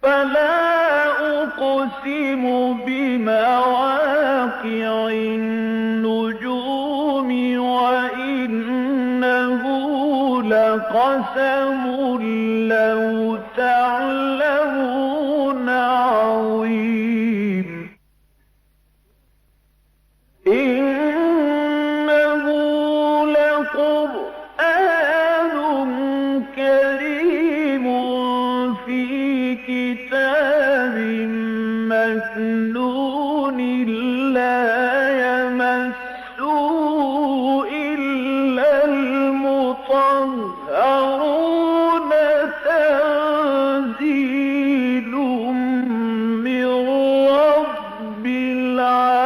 فلا أقسم بمواقع النجوم وإنه لقسم لو تعلمون عظيم إنه لقرآن كريم في كتاب مكنون لا يمسه إلا المطهرون تنزيل من رب العالمين.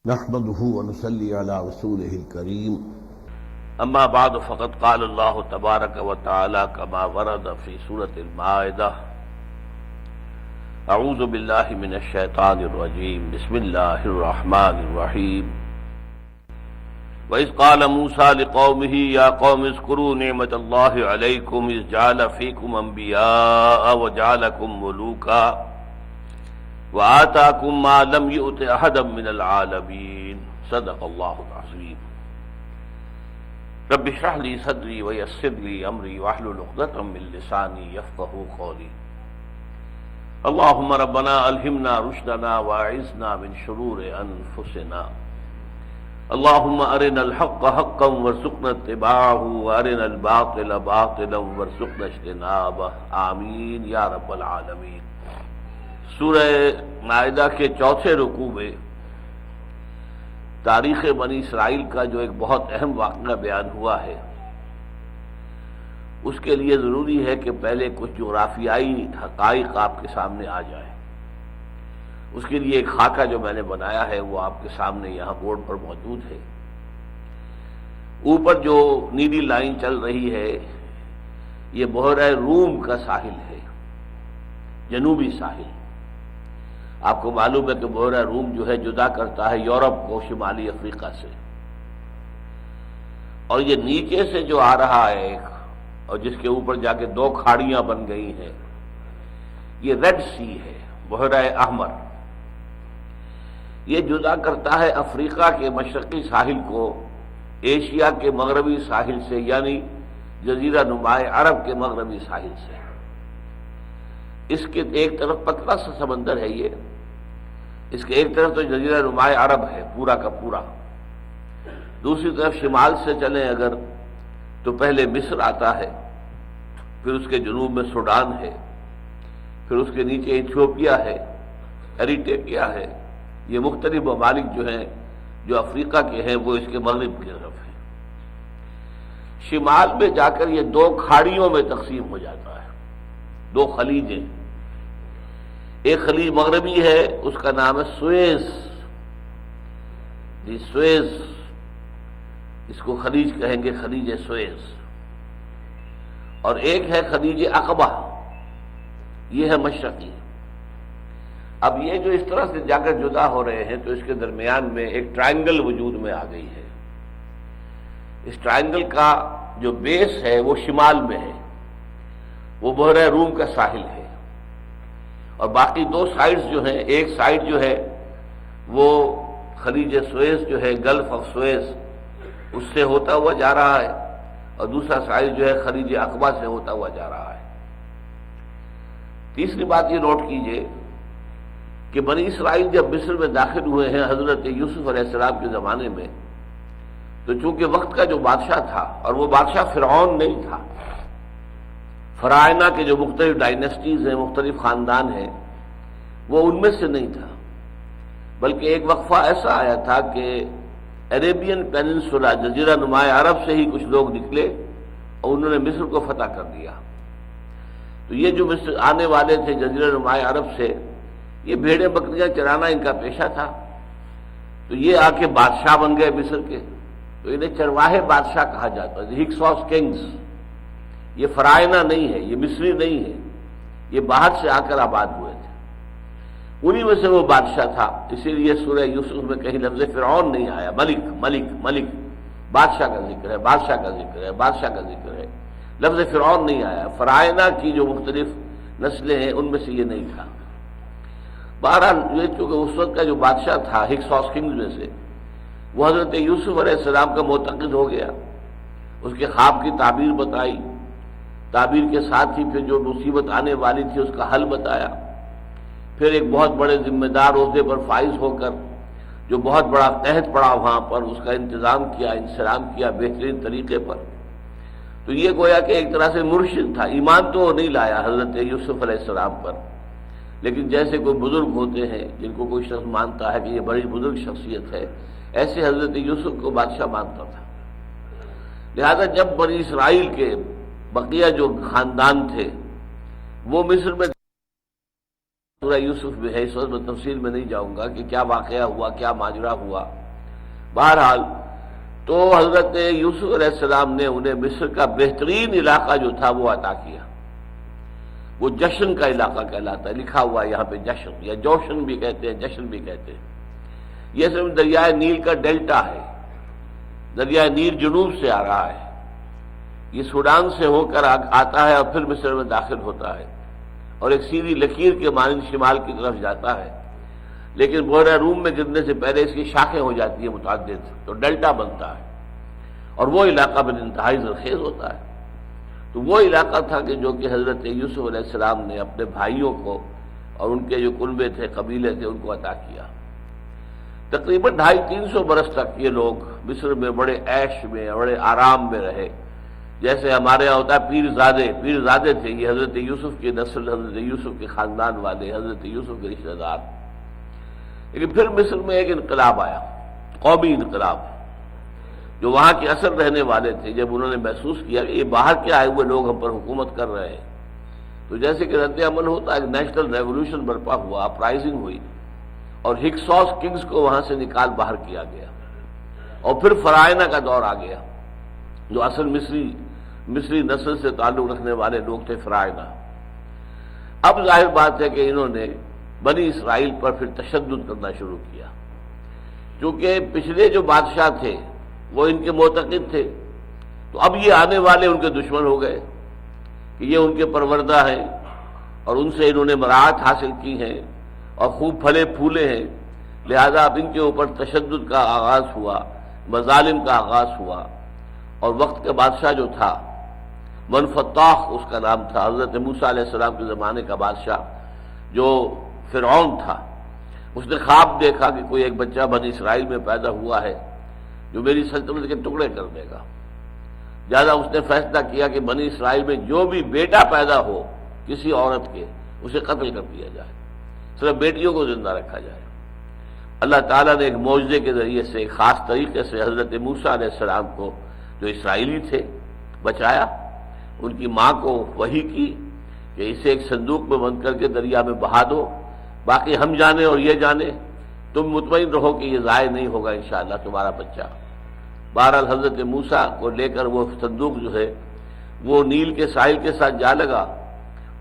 نحمده ونصلي على رسوله الكريم. اما بعد فقد قال الله تبارك وتعالى كما ورد في سورة المائدة اعوذ بالله من الشيطان الرجيم بسم الله الرحمن الرحيم وإذ قال موسى لقومه يا قوم اذكروا نعمة الله عليكم إذ جعل فيكم أنبياء وجعلكم ملوكا وآتاكم ما لم يؤت أحدا من العالمين صدق الله العظيم. رب اشرح لي صدري ويسر لي أمري واحلل عقدة من لساني يفقهوا قولي. اللهم ربنا ألهمنا رشدنا وأعذنا من شرور أنفسنا. اللهم أرنا الحق حقا وارزقنا اتباعه وأرنا الباطل باطلا وارزقنا اجتنابه آمین یا رب العالمین. سورہ مائدہ کے چوتھے رکوع میں تاریخ بنی اسرائیل کا جو ایک بہت اہم واقعہ بیان ہوا ہے، اس کے لیے ضروری ہے کہ پہلے کچھ جغرافیائی حقائق آپ کے سامنے آ جائیں۔ اس کے لیے ایک خاکہ جو میں نے بنایا ہے وہ آپ کے سامنے یہاں بورڈ پر موجود ہے۔ اوپر جو نیلی لائن چل رہی ہے یہ بحیرہ روم کا ساحل ہے، جنوبی ساحل۔ آپ کو معلوم ہے کہ بحیرہ روم جو ہے جدا کرتا ہے یورپ کو شمالی افریقہ سے، اور یہ نیچے سے جو آ رہا ہے ایک، اور جس کے اوپر جا کے دو کھاڑیاں بن گئی ہیں، یہ ریڈ سی ہے، بحیرہ احمر۔ یہ جدا کرتا ہے افریقہ کے مشرقی ساحل کو ایشیا کے مغربی ساحل سے، یعنی جزیرہ نما عرب کے مغربی ساحل سے۔ اس کے ایک طرف پتلا سا سمندر ہے یہ، اس کے ایک طرف تو جزیرہ نما عرب ہے پورا کا پورا، دوسری طرف شمال سے چلیں اگر تو پہلے مصر آتا ہے، پھر اس کے جنوب میں سوڈان ہے، پھر اس کے نیچے ایتھیوپیا ہے، ایریٹریا ہے۔ یہ مختلف ممالک جو ہیں جو افریقہ کے ہیں وہ اس کے مغرب کی طرف ہیں۔ شمال میں جا کر یہ دو کھاڑیوں میں تقسیم ہو جاتا ہے، دو خلیجیں۔ ایک خلیج مغربی ہے، اس کا نام ہے سویز، سویز، اس کو خلیج کہیں گے، خلیج سویز۔ اور ایک ہے خلیج عقبہ، یہ ہے مشرقی۔ اب یہ جو اس طرح سے جا کر جدا ہو رہے ہیں تو اس کے درمیان میں ایک ٹرائنگل وجود میں آ گئی ہے۔ اس ٹرائنگل کا جو بیس ہے وہ شمال میں ہے، وہ بحیرہ روم کا ساحل ہے، اور باقی دو سائڈز جو ہیں، ایک سائڈ جو ہے وہ خلیج سویز جو ہے، گلف آف سویز، اس سے ہوتا ہوا جا رہا ہے، اور دوسرا سائڈ جو ہے خلیج عقبہ سے ہوتا ہوا جا رہا ہے۔ تیسری بات یہ نوٹ کیجئے کہ بنی اسرائیل جب مصر میں داخل ہوئے ہیں حضرت یوسف علیہ السلام کے زمانے میں، تو چونکہ وقت کا جو بادشاہ تھا، اور وہ بادشاہ فرعون نہیں تھا، فرعونہ کے جو مختلف ڈائنیسٹیز ہیں، مختلف خاندان ہیں، وہ ان میں سے نہیں تھا، بلکہ ایک وقفہ ایسا آیا تھا کہ عربین پیننسولا، جزیرہ نما عرب سے ہی کچھ لوگ نکلے اور انہوں نے مصر کو فتح کر دیا۔ تو یہ جو مصر آنے والے تھے جزیرہ نماء عرب سے، یہ بھیڑیں بکریاں چرانا ان کا پیشہ تھا، تو یہ آ کے بادشاہ بن گئے مصر کے، تو انہیں چرواہے بادشاہ کہا جاتا ہے، ہکسوس کنگز۔ یہ فرائنہ نہیں ہے، یہ مصری نہیں ہے، یہ باہر سے آ کر آباد ہوئے تھے، انہی میں سے وہ بادشاہ تھا۔ اسی لیے سورہ یوسف میں کہیں لفظ فرعون نہیں آیا، ملک ملک ملک، بادشاہ کا ذکر ہے، بادشاہ کا ذکر ہے، بادشاہ کا ذکر ہے، لفظ فرعون نہیں آیا۔ فرائنہ کی جو مختلف نسلیں ہیں ان میں سے یہ نہیں تھا۔ بہرحال یہ چونکہ اس وقت کا جو بادشاہ تھا ہکسوس کنگز میں سے، وہ حضرت یوسف علیہ السلام کا معتقد ہو گیا، اس کے خواب کی تعبیر بتائی، تعبیر کے ساتھ ہی پھر جو مصیبت آنے والی تھی اس کا حل بتایا، پھر ایک بہت بڑے ذمہ دار عہدے پر فائز ہو کر جو بہت بڑا قحط پڑا وہاں پر، اس کا انتظام کیا، انسلام کیا بہترین طریقے پر۔ تو یہ گویا کہ ایک طرح سے مرشد تھا، ایمان تو وہ نہیں لایا حضرت یوسف علیہ السلام پر، لیکن جیسے کوئی بزرگ ہوتے ہیں جن کو کوئی شخص مانتا ہے کہ یہ بڑی بزرگ شخصیت ہے، ایسے حضرت یوسف کو بادشاہ مانتا تھا۔ لہذا جب بنی اسرائیل کے بقیہ جو خاندان تھے وہ مصر میں، سورہ یوسف میں ہے، اس وقت میں تفصیل میں نہیں جاؤں گا کہ کیا واقعہ ہوا، کیا ماجرا ہوا۔ بہرحال تو حضرت یوسف علیہ السلام نے انہیں مصر کا بہترین علاقہ جو تھا وہ عطا کیا، وہ جشن کا علاقہ کہلاتا ہے، لکھا ہوا ہے یہاں پہ جشن، یا جوشن بھی کہتے ہیں، جشن بھی کہتے ہیں۔ یہ صرف دریائے نیل کا ڈیلٹا ہے، دریائے نیل جنوب سے آ رہا ہے، یہ سوڈان سے ہو کر آتا ہے اور پھر مصر میں داخل ہوتا ہے، اور ایک سیدھی لکیر کے مانند شمال کی طرف جاتا ہے، لیکن بحیرہ روم میں گرنے سے پہلے اس کی شاخیں ہو جاتی ہیں متعدد، تو ڈیلٹا بنتا ہے، اور وہ علاقہ بن انتہائی زرخیز ہوتا ہے۔ تو وہ علاقہ تھا کہ جو کہ حضرت یوسف علیہ السلام نے اپنے بھائیوں کو اور ان کے جو کنبے تھے، قبیلے تھے، ان کو عطا کیا۔ تقریباً 250-300 برس تک یہ لوگ مصر میں بڑے عیش میں، بڑے آرام میں رہے، جیسے ہمارے یہاں ہوتا ہے پیر زادے تھے، یہ حضرت یوسف کی نسل، حضرت یوسف کے خاندان والے، حضرت یوسف کے رشتہ دار۔ لیکن پھر مصر میں ایک انقلاب آیا، قومی انقلاب، جو وہاں کے اصل رہنے والے تھے جب انہوں نے محسوس کیا کہ یہ باہر کے آئے ہوئے لوگ ہم پر حکومت کر رہے ہیں، تو جیسے کہ رد عمل ہوتا ہے، ایک نیشنل ریولوشن برپا ہوا، اپرائزنگ ہوئی، اور ہکسوس کنگز کو وہاں سے نکال باہر کیا گیا، اور پھر فرائنہ کا دور آ گیا، جو اصل مصری نسل سے تعلق رکھنے والے لوگ تھے، فرائنہ۔ اب ظاہر بات ہے کہ انہوں نے بنی اسرائیل پر پھر تشدد کرنا شروع کیا، چونکہ پچھلے جو بادشاہ تھے وہ ان کے معتقد تھے، تو اب یہ آنے والے ان کے دشمن ہو گئے کہ یہ ان کے پروردہ ہیں اور ان سے انہوں نے مراعات حاصل کی ہیں اور خوب پھلے پھولے ہیں، لہذا اب ان کے اوپر تشدد کا آغاز ہوا، مظالم کا آغاز ہوا۔ اور وقت کا بادشاہ جو تھا منفتاح اس کا نام تھا، حضرت موسیٰ علیہ السلام کے زمانے کا بادشاہ جو فرعون تھا، اس نے خواب دیکھا کہ کوئی ایک بچہ بنی اسرائیل میں پیدا ہوا ہے جو میری سلطنت کے ٹکڑے کر دے گا، لہٰذا اس نے فیصلہ کیا کہ بنی اسرائیل میں جو بھی بیٹا پیدا ہو کسی عورت کے، اسے قتل کر دیا جائے، صرف بیٹیوں کو زندہ رکھا جائے۔ اللہ تعالیٰ نے ایک معجزے کے ذریعے سے ایک خاص طریقے سے حضرت موسیٰ علیہ السلام کو، جو اسرائیلی تھے، بچایا۔ ان کی ماں کو وحی کی کہ اسے ایک صندوق میں بند کر کے دریا میں بہا دو، باقی ہم جانے اور یہ جانے، تم مطمئن رہو کہ یہ ضائع نہیں ہوگا انشاءاللہ تمہارا بچہ۔ بہرحال حضرت موسیٰ کو لے کر وہ صندوق جو ہے وہ نیل کے ساحل کے ساتھ جا لگا،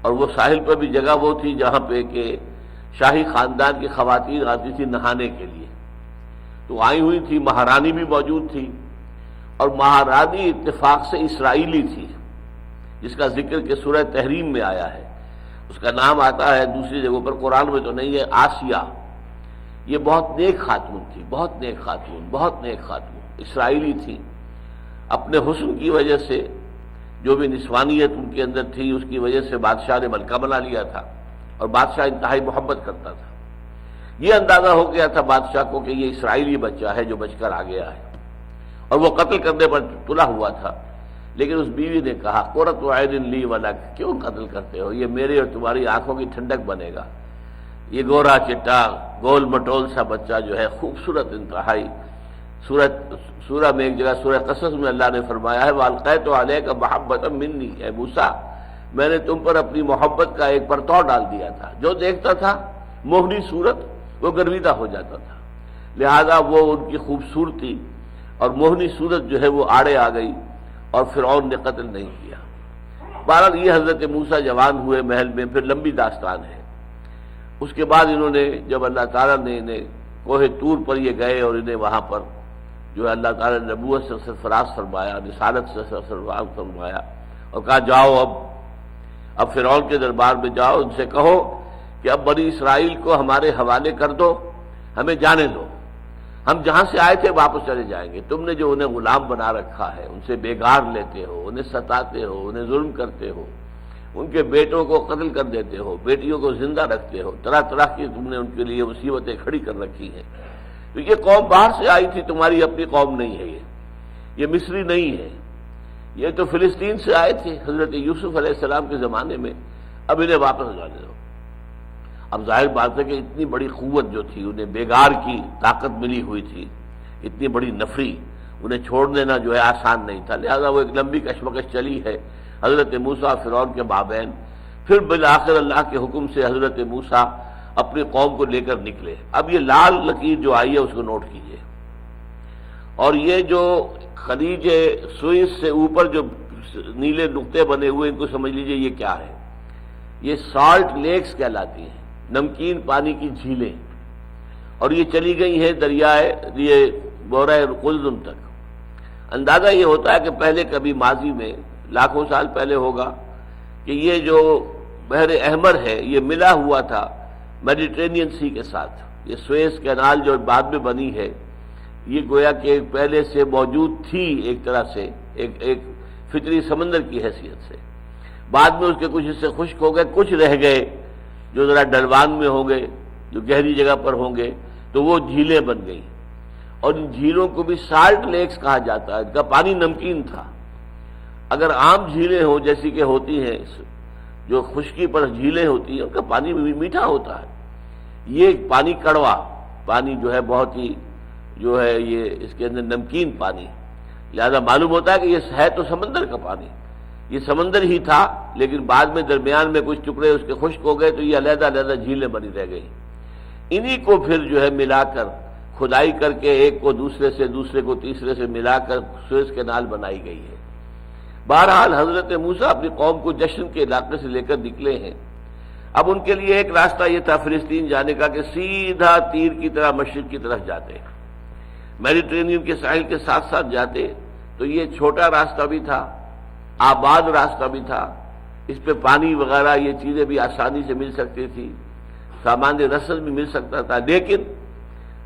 اور وہ ساحل پر بھی جگہ وہ تھی جہاں پہ کہ شاہی خاندان کی خواتین آتی تھی نہانے کے لیے، تو آئی ہوئی تھی، مہارانی بھی موجود تھی، اور مہارانی اتفاق سے اسرائیلی تھی، جس کا ذکر کہ سورہ تحریم میں آیا ہے، اس کا نام آتا ہے دوسری جگہوں پر، قرآن میں تو نہیں ہے، آسیہ۔ یہ بہت نیک خاتون تھی، بہت نیک خاتون اسرائیلی تھی، اپنے حسن کی وجہ سے، جو بھی نسوانیت ان کے اندر تھی اس کی وجہ سے بادشاہ نے ملکہ بنا لیا تھا، اور بادشاہ انتہائی محبت کرتا تھا۔ یہ اندازہ ہو گیا تھا بادشاہ کو کہ یہ اسرائیلی بچہ ہے جو بچ کر آ گیا ہے، اور وہ قتل کرنے پر تلا ہوا تھا، لیکن اس بیوی نے کہا قرۃ عین لی ولک، کیوں قتل کرتے ہو، یہ میرے اور تمہاری آنکھوں کی ٹھنڈک بنے گا۔ یہ گورا چٹا گول مٹول سا بچہ جو ہے خوبصورت انتہائی، سورہ میں ایک جگہ سورہ قصص میں اللہ نے فرمایا ہے وَأَلْقَيْتُ عَلَيْكَ مَحَبَّةً مِّنِّي، اے موسیٰ میں نے تم پر اپنی محبت کا ایک پرتو ڈال دیا تھا، جو دیکھتا تھا موہنی صورت وہ گرویدہ ہو جاتا تھا، لہذا وہ ان کی خوبصورتی اور موہنی صورت جو ہے وہ آڑے آ گئی اور فرعون نے قتل نہیں کیا۔ بہرحال یہ حضرت موسیٰ جوان ہوئے محل میں، پھر لمبی داستان ہے۔ اس کے بعد انہوں نے جب اللہ تعالیٰ نے انہیں کوہ طور پر یہ گئے اور انہیں وہاں پر جو اللہ تعالیٰ نے نبوت سے سرفراز فرمایا، رسالت سے سرفراز فرمایا اور کہا جاؤ اب فرعون کے دربار میں جاؤ، ان سے کہو کہ اب بنی اسرائیل کو ہمارے حوالے کر دو، ہمیں جانے دو، ہم جہاں سے آئے تھے واپس چلے جائیں گے۔ تم نے جو انہیں غلام بنا رکھا ہے، ان سے بیگار لیتے ہو، انہیں ستاتے ہو، انہیں ظلم کرتے ہو، ان کے بیٹوں کو قتل کر دیتے ہو، بیٹیوں کو زندہ رکھتے ہو، طرح طرح کی تم نے ان کے لیے مصیبتیں کھڑی کر رکھی ہیں۔ تو یہ قوم باہر سے آئی تھی، تمہاری اپنی قوم نہیں ہے، یہ مصری نہیں ہے، یہ تو فلسطین سے آئے تھے حضرت یوسف علیہ السلام کے زمانے میں، اب انہیں واپس جانے دو۔ اب ظاہر بات ہے کہ اتنی بڑی قوت جو تھی، انہیں بیگار کی طاقت ملی ہوئی تھی، اتنی بڑی نفری، انہیں چھوڑ دینا جو ہے آسان نہیں تھا، لہذا وہ ایک لمبی کشمکش چلی ہے حضرت موسیٰ فرعون کے مابین۔ پھر بالآخر اللہ کے حکم سے حضرت موسیٰ اپنی قوم کو لے کر نکلے۔ اب یہ لال لکیر جو آئی ہے اس کو نوٹ کیجئے، اور یہ جو خلیج سوئس سے اوپر جو نیلے نقطے بنے ہوئے ان کو سمجھ لیجئے یہ کیا ہے، یہ سالٹ لیکس کہلاتی ہیں، نمکین پانی کی جھیلیں، اور یہ چلی گئی ہیں دریائے یہ بحیرہ قلزم تک۔ اندازہ یہ ہوتا ہے کہ پہلے کبھی ماضی میں لاکھوں سال پہلے ہوگا کہ یہ جو بحر احمر ہے یہ ملا ہوا تھا میڈیٹرینین سی کے ساتھ۔ یہ سویس کینال جو بعد میں بنی ہے یہ گویا کہ پہلے سے موجود تھی، ایک طرح سے ایک فطری سمندر کی حیثیت سے، بعد میں اس کے کچھ حصے خشک ہو گئے، کچھ رہ گئے جو ذرا ڈلوان میں ہوں گے، جو گہری جگہ پر ہوں گے، تو وہ جھیلیں بن گئی، اور ان جھیلوں کو بھی سالٹ لیکس کہا جاتا ہے۔ ان کا پانی نمکین تھا۔ اگر عام جھیلیں ہوں جیسی کہ ہوتی ہیں، جو خشکی پر جھیلیں ہوتی ہیں، ان کا پانی میٹھا ہوتا ہے، یہ پانی کڑوا پانی جو ہے بہت ہی جو ہے یہ اس کے اندر نمکین پانی، لہذا معلوم ہوتا ہے کہ یہ ہے تو سمندر کا پانی، یہ سمندر ہی تھا، لیکن بعد میں درمیان میں کچھ ٹکڑے اس کے خشک ہو گئے تو یہ علیحدہ علیحدہ جھیلیں بنی رہ گئی۔ انہی کو پھر جو ہے ملا کر کھدائی کر کے ایک کو دوسرے سے، دوسرے کو تیسرے سے ملا کر سوئس کینال بنائی گئی ہے۔ بہرحال حضرت موسیٰ اپنی قوم کو جشن کے علاقے سے لے کر نکلے ہیں۔ اب ان کے لیے ایک راستہ یہ تھا فلسطین جانے کا کہ سیدھا تیر کی طرح مشرق کی طرف جاتے، میڈیٹرینین کے ساحل کے ساتھ ساتھ جاتے، تو یہ چھوٹا راستہ بھی تھا، آباد راستہ بھی تھا، اس پہ پانی وغیرہ یہ چیزیں بھی آسانی سے مل سکتی تھی، سامان رسد بھی مل سکتا تھا، لیکن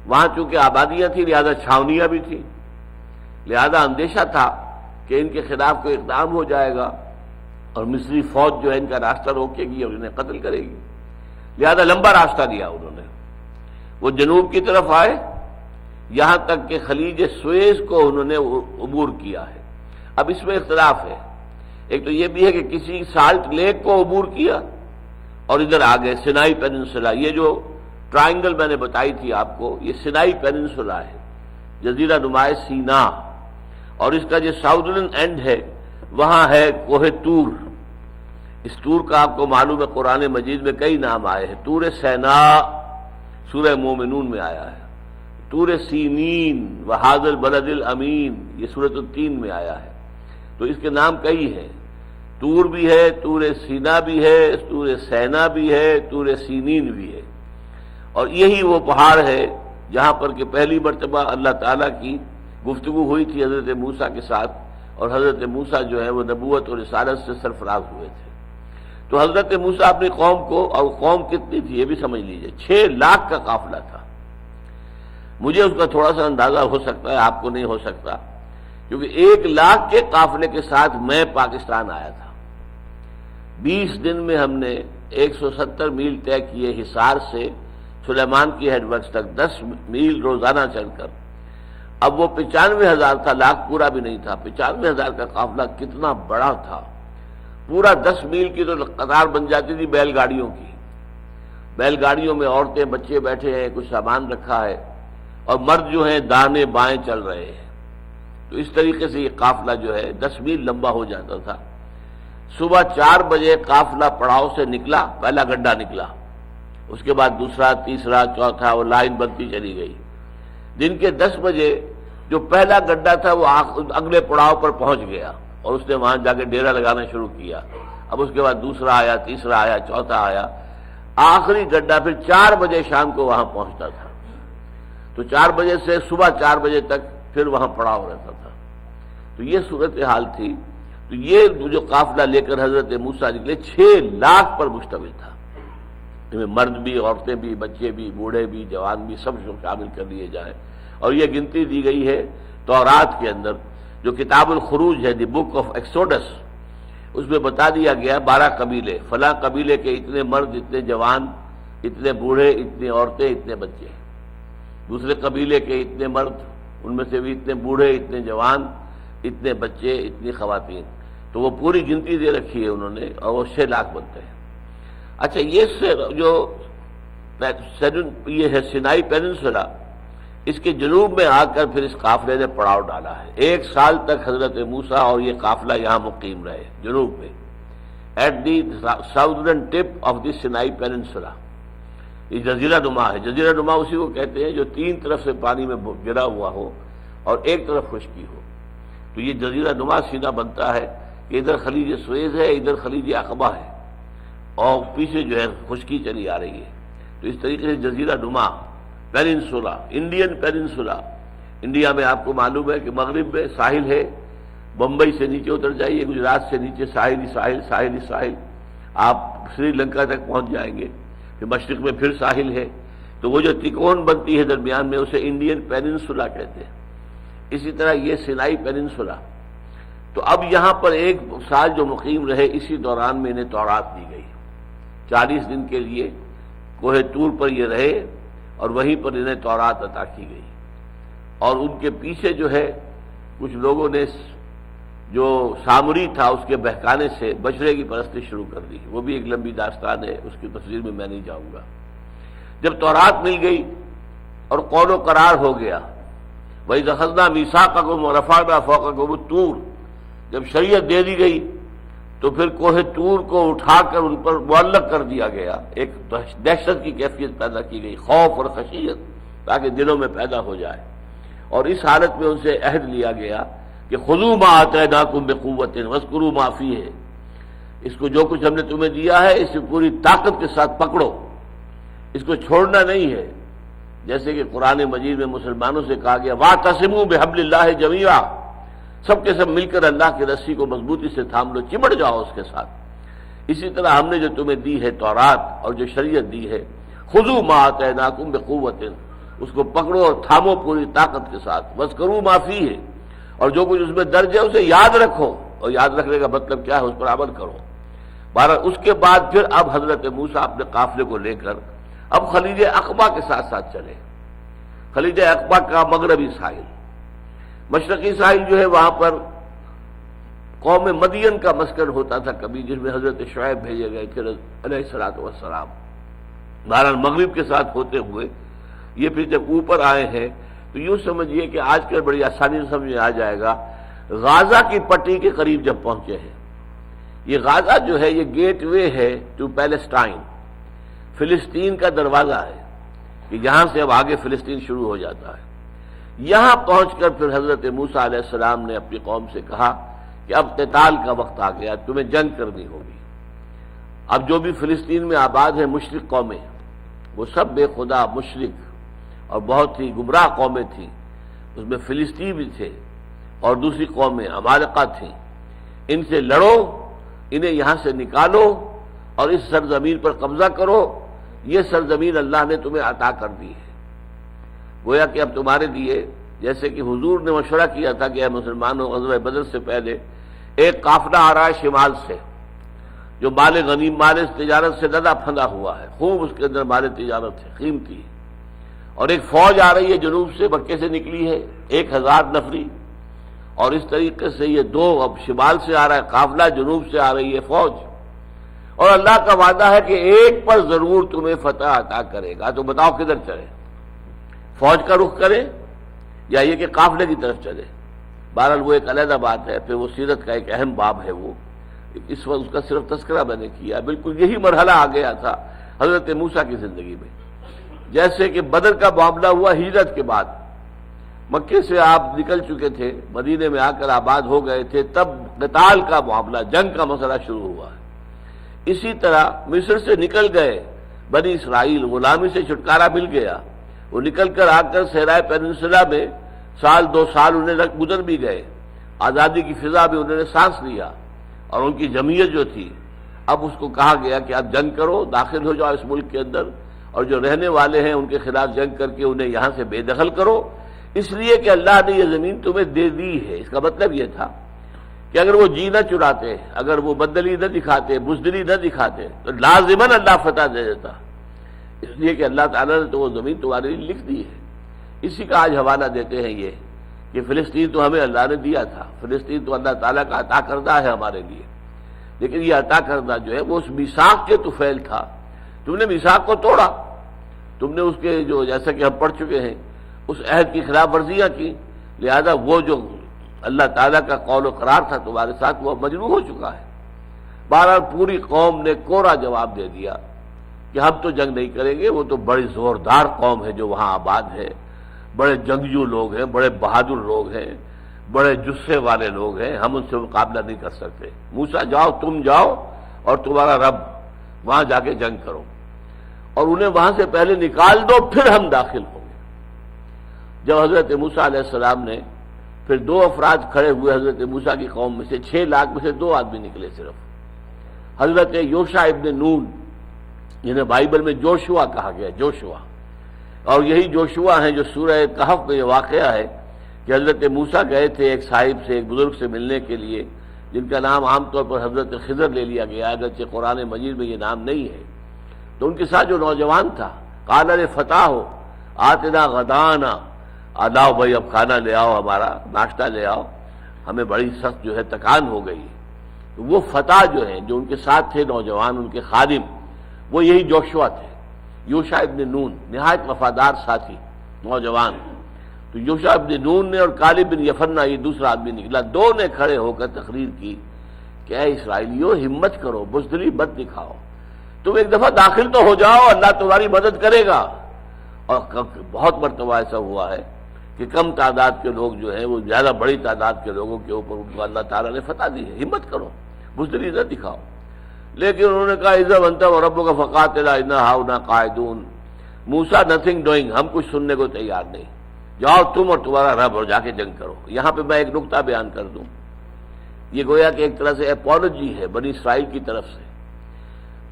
وہاں چونکہ آبادیاں تھیں لہذا چھاونیاں بھی تھیں، لہذا اندیشہ تھا کہ ان کے خلاف کوئی اقدام ہو جائے گا اور مصری فوج جو ہے ان کا راستہ روکے گی اور انہیں قتل کرے گی، لہذا لمبا راستہ دیا انہوں نے۔ وہ جنوب کی طرف آئے، یہاں تک کہ خلیج سویس کو انہوں نے عبور کیا ہے۔ اب اس میں اختلاف ہے، ایک تو یہ بھی ہے کہ کسی سالٹ لیک کو عبور کیا اور ادھر آ گئے سینائی پیننسولا، یہ جو ٹرائنگل میں نے بتائی تھی آپ کو، یہ سینائی پیننسولا ہے، جزیرہ نمائے سینا، اور اس کا جو ساؤدرن اینڈ ہے وہاں ہے کوہ طور۔ اس طور کا آپ کو معلوم ہے قرآن مجید میں کئی نام آئے ہیں، طور سینا سورہ مومنون میں آیا ہے، طور سینین وہذا البلد الامین یہ سورۃ التین میں آیا ہے، تو اس کے نام کئی ہیں، طور بھی ہے، طور سینا بھی ہے، طور سینا بھی ہے، طور سینین بھی ہے، اور یہی وہ پہاڑ ہے جہاں پر کہ پہلی مرتبہ اللہ تعالیٰ کی گفتگو ہوئی تھی حضرت موسیٰ کے ساتھ، اور حضرت موسیٰ جو ہے وہ نبوت اور رسالت سے سرفراز ہوئے تھے۔ تو حضرت موسیٰ اپنی قوم کو، اور قوم کتنی تھی یہ بھی سمجھ لیجئے، 6 لاکھ کا قافلہ تھا۔ مجھے اس کا تھوڑا سا اندازہ ہو سکتا ہے، آپ کو نہیں ہو سکتا، کیونکہ 1 لاکھ کے قافلے کے ساتھ میں پاکستان آیا تھا۔ 20 دن میں ہم نے 170 میل طے کیے حصار سے سلیمان کی ہیڈ ورکس تک، 10 میل روزانہ چل کر۔ اب وہ 95,000 تھا، لاکھ پورا بھی نہیں تھا، 95,000 کا قافلہ کتنا بڑا تھا، پورا 10 میل کی تو قطار بن جاتی تھی بیل گاڑیوں کی، بیل گاڑیوں میں عورتیں بچے بیٹھے ہیں، کچھ سامان رکھا ہے، اور مرد جو ہیں دانے بائیں چل رہے ہیں. تو اس طریقے سے یہ قافلہ جو ہے 10 میل لمبا ہو جاتا تھا. صبح 4 بجے قافلہ پڑاؤ سے نکلا، پہلا گڈھا نکلا، اس کے بعد دوسرا، تیسرا، چوتھا، وہ لائن بنتی چلی گئی. دن کے 10 بجے جو پہلا گڈھا تھا وہ اگلے پڑاؤ پر پہنچ گیا اور اس نے وہاں جا کے ڈیرا لگانا شروع کیا. اب اس کے بعد دوسرا آیا، تیسرا آیا، چوتھا آیا، آخری گڈھا پھر 4 بجے شام کو وہاں پہنچتا تھا. تو 4 بجے سے صبح 4 بجے تک پھر وہاں پڑاؤ رہتا تھا. تو یہ صورتحال تھی. تو یہ جو قافلہ لے کر حضرت موسیٰ نکلے 6 لاکھ پر مشتمل تھا. اس میں مرد بھی، عورتیں بھی، بچے بھی، بوڑھے بھی، جوان بھی، سب شامل کر لیے جائیں. اور یہ گنتی دی گئی ہے تورات کے اندر، جو کتاب الخروج ہے، دی بک آف ایکسوڈس، اس میں بتا دیا گیا 12 قبیلے، فلاں قبیلے کے اتنے مرد، اتنے جوان، اتنے بوڑھے، اتنی عورتیں، اتنے بچے. دوسرے قبیلے کے اتنے مرد، ان میں سے بھی اتنے بوڑھے، اتنے جوان، اتنے بچے، اتنی خواتین. تو وہ پوری گنتی دے رکھی ہے انہوں نے، اور وہ 6 لاکھ بنتے ہیں. اچھا، یہ جو یہ ہے سینائی پیننسولا، اس کے جنوب میں آ کر پھر اس قافلے نے پڑاؤ ڈالا ہے. 1 سال تک حضرت موسیٰ اور یہ قافلہ یہاں مقیم رہے جنوب میں، at the southern tip of the Sinai peninsula. یہ جزیرہ نما ہے. جزیرہ نما اسی کو کہتے ہیں جو 3 طرف سے پانی میں گرا ہوا ہو اور ایک طرف خشکی ہو. تو یہ جزیرہ نما سینہ بنتا ہے کہ ادھر خلیج سویز ہے، ادھر خلیج عقبہ ہے، اور پیچھے جو ہے خشکی چلی آ رہی ہے. تو اس طریقے سے جزیرہ نما پیننسولا، انڈین پیننسولا. انڈیا میں آپ کو معلوم ہے کہ مغرب میں ساحل ہے، بمبئی سے نیچے اتر جائیے، گجرات سے نیچے ساحل ہی ساحل، ساحل ہی ساحل، آپ سری لنکا تک پہنچ جائیں گے. پھر مشرق میں پھر ساحل ہے. تو وہ جو تکون بنتی ہے درمیان میں، اسے انڈین پیننسولا کہتے ہیں. اسی طرح یہ سینائی پیننسولا. تو اب یہاں پر 1 سال جو مقیم رہے، اسی دوران میں انہیں تورات دی گئی. 40 دن کے لیے کوہ طور پر یہ رہے اور وہیں پر انہیں تورات عطا کی گئی. اور ان کے پیچھے جو ہے کچھ لوگوں نے جو سامری تھا اس کے بہکانے سے بچڑے کی پرستی شروع کر دی. وہ بھی ایک لمبی داستان ہے، اس کی تفصیل میں نہیں جاؤں گا. جب تورات مل گئی اور قول و قرار ہو گیا، وَإِذْ أَخَذْنَا مِيثَاقَكُمْ وَرَفَعْنَا فَوْقَكُمُ الطُّورَ، جب شریعت دے دی گئی تو پھر کوہ طور کو اٹھا کر ان پر معلق کر دیا گیا. ایک دہشت کی کیفیت پیدا کی گئی، خوف اور خشیت، تاکہ دلوں میں پیدا ہو جائے. اور اس حالت میں ان سے عہد لیا گیا کہ خذوا ما آتیناکم بقوۃ واذکروا ما فیہ، اس کو جو کچھ ہم نے تمہیں دیا ہے اسے پوری طاقت کے ساتھ پکڑو، اس کو چھوڑنا نہیں ہے. جیسے کہ قرآن مجید میں مسلمانوں سے کہا گیا واعتصموا بحبل اللہ جمیعا، سب کے سب مل کر اللہ کی رسی کو مضبوطی سے تھام لو، چمٹ جاؤ اس کے ساتھ. اسی طرح ہم نے جو تمہیں دی ہے تورات اور جو شریعت دی ہے، خذوا ما آتیناکم بقوۃ، اس کو پکڑو اور تھامو پوری طاقت کے ساتھ. واذکروا ما فیہ، اور جو کچھ اس میں درج ہے اسے یاد رکھو، اور یاد رکھنے کا مطلب کیا ہے، اس پر عمل کرو. بہرحال اس کے بعد پھر اب حضرت موسیٰ اپنے قافلے کو لے کر اب خلیج عقبہ کے ساتھ ساتھ چلے. خلیج عقبہ کا مغربی ساحل، مشرقی ساحل جو ہے وہاں پر قوم مدین کا مسکن ہوتا تھا کبھی، جس میں حضرت شعیب بھیجے گئے تھے علیہ الصلوۃ والسلام. بہرحال مغرب کے ساتھ ہوتے ہوئے یہ پھر جب اوپر آئے ہیں تو یوں سمجھیے کہ آج کل بڑی آسانی سے سمجھ میں آ جائے گا، غازہ کی پٹی کے قریب جب پہنچے ہیں. یہ غازہ جو ہے یہ گیٹ وے ہے ٹو پیلسٹائن، فلسطین کا دروازہ ہے کہ یہاں سے اب آگے فلسطین شروع ہو جاتا ہے. یہاں پہنچ کر پھر حضرت موسیٰ علیہ السلام نے اپنی قوم سے کہا کہ اب قتال کا وقت آ گیا، تمہیں جنگ کرنی ہوگی. اب جو بھی فلسطین میں آباد ہیں مشرک قومیں، وہ سب بے خدا مشرک اور بہت ہی گمراہ قومیں تھیں. اس میں فلسطین بھی تھے اور دوسری قومیں عمالقہ تھیں. ان سے لڑو، انہیں یہاں سے نکالو اور اس سرزمین پر قبضہ کرو. یہ سرزمین اللہ نے تمہیں عطا کر دی ہے، گویا کہ اب تمہارے لیے، جیسے کہ حضور نے مشورہ کیا تھا کہ اے مسلمانوں، غزوہ بدر سے پہلے ایک قافلہ آ رہا ہے شمال سے جو مال غنیم، مال تجارت سے لدا پھندا ہوا ہے، خوب اس کے اندر مال تجارت ہے، قیمتی. اور ایک فوج آ رہی ہے جنوب سے، مکے سے نکلی ہے 1000 نفری. اور اس طریقے سے یہ دو، اب شمال سے آ رہا ہے قافلہ، جنوب سے آ رہی ہے فوج. اور اللہ کا وعدہ ہے کہ ایک پر ضرور تمہیں فتح عطا کرے گا. تو بتاؤ کدھر چلے؟ فوج کا رخ کرے یا یہ کہ قافلے کی طرف چلے؟ بہرحال وہ ایک علیحدہ بات ہے، پھر وہ سیرت کا ایک اہم باب ہے، وہ اس وقت اس کا صرف تذکرہ میں نے کیا۔ بالکل یہی مرحلہ آ گیا تھا حضرت موسیٰ کی زندگی میں، جیسے کہ بدر کا معاملہ ہوا ہجرت کے بعد، مکے سے آپ نکل چکے تھے، مدینے میں آ کر آباد ہو گئے تھے، تب قتال کا معاملہ، جنگ کا مسئلہ شروع ہوا ہے۔ اسی طرح مصر سے نکل گئے بنی اسرائیل، غلامی سے چھٹکارا مل گیا، وہ نکل کر آ کر صحرائے پیننسلا میں سال 2 سال انہیں گزر بھی گئے، آزادی کی فضا بھی انہوں نے سانس لیا، اور ان کی جمعیت جو تھی، اب اس کو کہا گیا کہ اب جنگ کرو، داخل ہو جاؤ اس ملک کے اندر، اور جو رہنے والے ہیں ان کے خلاف جنگ کر کے انہیں یہاں سے بے دخل کرو، اس لیے کہ اللہ نے یہ زمین تمہیں دے دی ہے۔ اس کا مطلب یہ تھا کہ اگر وہ جی نہ چراتے، اگر وہ بدلی نہ دکھاتے، بزدلی نہ دکھاتے، تو لازماً اللہ فتح دے دیتا، اس لیے کہ اللہ تعالیٰ نے تو وہ زمین تمہارے لیے لکھ دی ہے۔ اسی کا آج حوالہ دیتے ہیں یہ کہ فلسطین تو ہمیں اللہ نے دیا تھا، فلسطین تو اللہ تعالیٰ کا عطا کردہ ہے ہمارے لیے، لیکن یہ عطا کردہ جو ہے وہ اس میثاق کے طفیل تھا، تم نے میثاق کو توڑا، تم نے اس کے جو، جیسا کہ ہم پڑھ چکے ہیں، اس عہد کی خلاف ورزیاں کی، لہذا وہ جو اللہ تعالیٰ کا قول و قرار تھا تمہارے ساتھ وہ مجروح ہو چکا ہے۔ بہرحال پوری قوم نے کوڑا جواب دے دیا کہ ہم تو جنگ نہیں کریں گے، وہ تو بڑی زوردار قوم ہے جو وہاں آباد ہے، بڑے جنگجو لوگ ہیں، بڑے بہادر لوگ ہیں، بڑے جسے والے لوگ ہیں، ہم ان سے مقابلہ نہیں کر سکتے۔ موسیٰ جاؤ، تم جاؤ اور تمہارا رب، وہاں جا کے جنگ کرو، اور انہیں وہاں سے پہلے نکال دو، پھر ہم داخل ہوں گے۔ جب حضرت موسیٰ علیہ السلام نے، پھر 2 افراد کھڑے ہوئے حضرت موسیٰ کی قوم میں سے، 6 لاکھ میں سے 2 آدمی نکلے صرف، حضرت یوشع ابن نون، جنہیں بائبل میں جوشوا کہا گیا، جوشوا، اور یہی جوشوا ہیں جو سورہ کہف میں یہ واقعہ ہے کہ حضرت موسیٰ گئے تھے ایک صاحب سے، ایک بزرگ سے ملنے کے لیے، جن کا نام عام طور پر حضرت خضر لے لیا گیا، اگرچہ قرآن مجید میں یہ نام نہیں ہے۔ تو ان کے ساتھ جو نوجوان تھا، قال فتح ہو آتنا غدانا، لاؤ بھائی اب کھانا لے آؤ، ہمارا ناشتہ لے آؤ، ہمیں بڑی سخت جو ہے تکان ہو گئی ہے۔ تو وہ فتح جو ہیں، جو ان کے ساتھ تھے نوجوان، ان کے خادم، وہ یہی جوشوا تھے، یوشع ابن نون، نہایت وفادار ساتھی نوجوان۔ تو یوشع ابن نون نے اور کالب بن یفنہ، یہ دوسرا آدمی نکلا، 2 نے کھڑے ہو کر تقریر کی کہ اے اسرائیلیوں، ہمت کرو، بزدلی مت دکھاؤ، تم ایک دفعہ داخل تو ہو جاؤ، اللہ تمہاری مدد کرے گا۔ اور بہت مرتبہ ایسا ہوا ہے کہ کم تعداد کے لوگ جو ہیں وہ زیادہ بڑی تعداد کے لوگوں کے اوپر ان کو اللہ تعالیٰ نے فتح دی ہے۔ ہمت کرو، بزدلی نہ دکھاؤ۔ لیکن انہوں نے کہا اذا انت وربک فقاتلا انا ہاؤنا قاعدون، موسیٰ نتھنگ ڈوئنگ، ہم کچھ سننے کو تیار نہیں، جاؤ تم اور تمہارا رب اور جا کے جنگ کرو۔ یہاں پہ میں ایک نقطہ بیان کر دوں، یہ گویا کہ ایک طرح سے اپولوجی ہے بنی اسرائیل کی طرف سے۔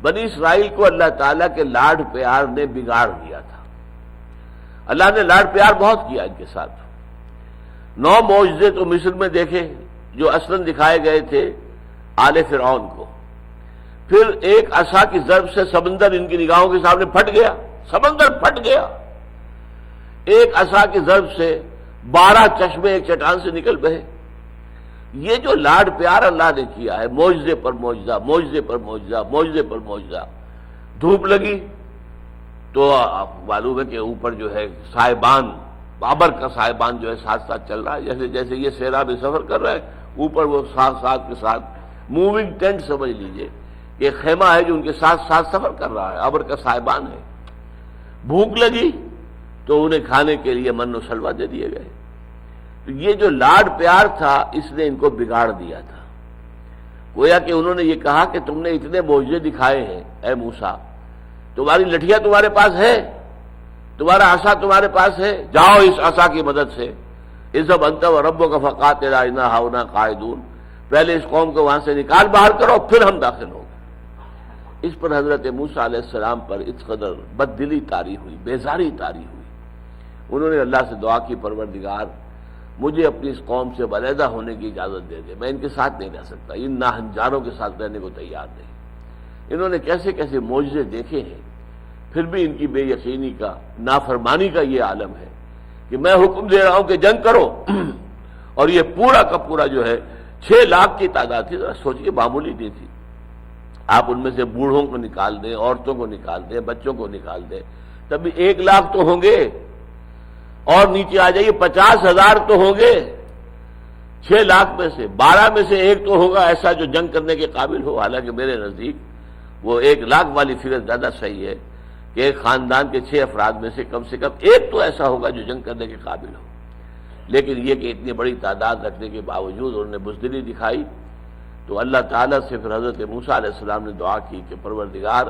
بنی اسرائیل کو اللہ تعالیٰ کے لاڈ پیار نے بگاڑ دیا تھا، اللہ نے لاڈ پیار بہت کیا ان کے ساتھ۔ 9 معجزے تو مصر میں دیکھے جو اصلاً دکھائے گئے تھے آل فرعون کو، پھر ایک عصا کی ضرب سے سمندر ان کی نگاہوں کے سامنے پھٹ گیا، سمندر پھٹ گیا، ایک عصا کی ضرب سے 12 چشمے ایک چٹان سے نکل بہے۔ یہ جو لاڈ پیار اللہ نے کیا ہے، معجزے پر معجزہ، معجزے پر معجزہ، معجزے پر معجزہ۔ دھوپ لگی تو آپ معلوم ہے کہ اوپر جو ہے سائبان، بابر کا سائبان جو ہے ساتھ ساتھ چل رہا ہے، جیسے جیسے یہ صحرا میں سفر کر رہا ہے، اوپر وہ ساتھ ساتھ کے ساتھ موونگ ٹینٹ سمجھ لیجئے، یہ خیمہ ہے جو ان کے ساتھ ساتھ سفر کر رہا ہے، ابر کا سائبان ہے۔ بھوک لگی تو انہیں کھانے کے لیے من و سلوہ دے دیے گئے۔ تو یہ جو لاڈ پیار تھا اس نے ان کو بگاڑ دیا تھا۔ گویا کہ انہوں نے یہ کہا کہ تم نے اتنے معجزے دکھائے ہیں اے موسیٰ، تمہاری لٹھیا تمہارے پاس ہے، تمہارا عصا تمہارے پاس ہے، جاؤ اس عصا کی مدد سے، اذهب انت وربک فقاتلا انا ہاؤنا قاعدون، پہلے اس قوم کو وہاں سے نکال باہر کرو، پھر ہم داخل ہوں گے۔ اس پر حضرت موسیٰ علیہ السلام پر اس قدر بددلی طاری ہوئی، بیزاری طاری ہوئی، انہوں نے اللہ سے دعا کی پروردگار مجھے اپنی اس قوم سے علیحدہ ہونے کی اجازت دے دے، میں ان کے ساتھ نہیں رہ سکتا، ان ناہنجاروں کے ساتھ رہنے کو تیار نہیں۔ انہوں نے کیسے کیسے معجزے دیکھے ہیں، پھر بھی ان کی بے یقینی کا، نافرمانی کا یہ عالم ہے کہ میں حکم دے رہا ہوں کہ جنگ کرو، اور یہ پورا کا پورا جو ہے 6 لاکھ کی تعداد تھی، ذرا سوچئے، معمولی نہیں تھی۔ آپ ان میں سے بوڑھوں کو نکال دیں، عورتوں کو نکال دیں، بچوں کو نکال دیں، تب بھی 1 لاکھ تو ہوں گے۔ اور نیچے آ جائیے 50,000 تو ہوں گے 6 لاکھ میں سے 12 میں سے ایک تو ہوگا ایسا جو جنگ کرنے کے قابل ہو. حالانکہ میرے نزدیک وہ 1 لاکھ والی فگر زیادہ صحیح ہے کہ ایک خاندان کے 6 افراد میں سے کم ایک تو ایسا ہوگا جو جنگ کرنے کے قابل ہو. لیکن یہ کہ اتنی بڑی تعداد رکھنے کے باوجود انہوں نے بزدلی دکھائی تو اللہ تعالیٰ سے پھر حضرت موسیٰ علیہ السلام نے دعا کی کہ پروردگار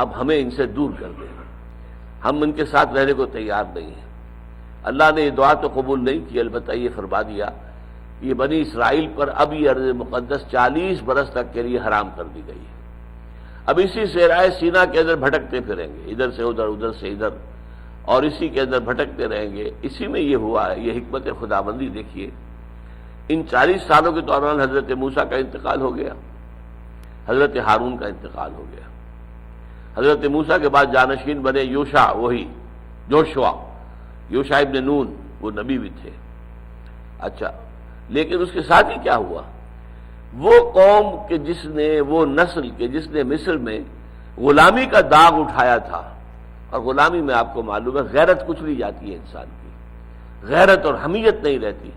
اب ہمیں ان سے دور کر دے، ہم ان کے ساتھ رہنے کو تیار نہیں ہیں. اللہ نے یہ دعا تو قبول نہیں کی، البتہ یہ فرما دیا یہ بنی اسرائیل پر اب یہ ارض مقدس 40 برس تک کے لیے حرام کر دی گئی ہے. اب اسی صحرائے سینا کے اندر بھٹکتے پھریں گے، ادھر سے ادھر ادھر سے ادھر، اور اسی کے اندر بھٹکتے رہیں گے. اسی میں یہ ہوا ہے، یہ حکمت خداوندی دیکھیے. ان 40 سالوں کے دوران حضرت موسیٰ کا انتقال ہو گیا، حضرت ہارون کا انتقال ہو گیا. حضرت موسیٰ کے بعد جانشین بنے یوشع، وہی یوشع ابن نون، وہ نبی بھی تھے. اچھا، لیکن اس کے ساتھ ہی کیا ہوا؟ وہ قوم کے جس نے، وہ نسل کے جس نے مصر میں غلامی کا داغ اٹھایا تھا، اور غلامی میں آپ کو معلوم ہے غیرت کچھ نہیں جاتی ہے انسان کی، غیرت اور حمیت نہیں رہتی.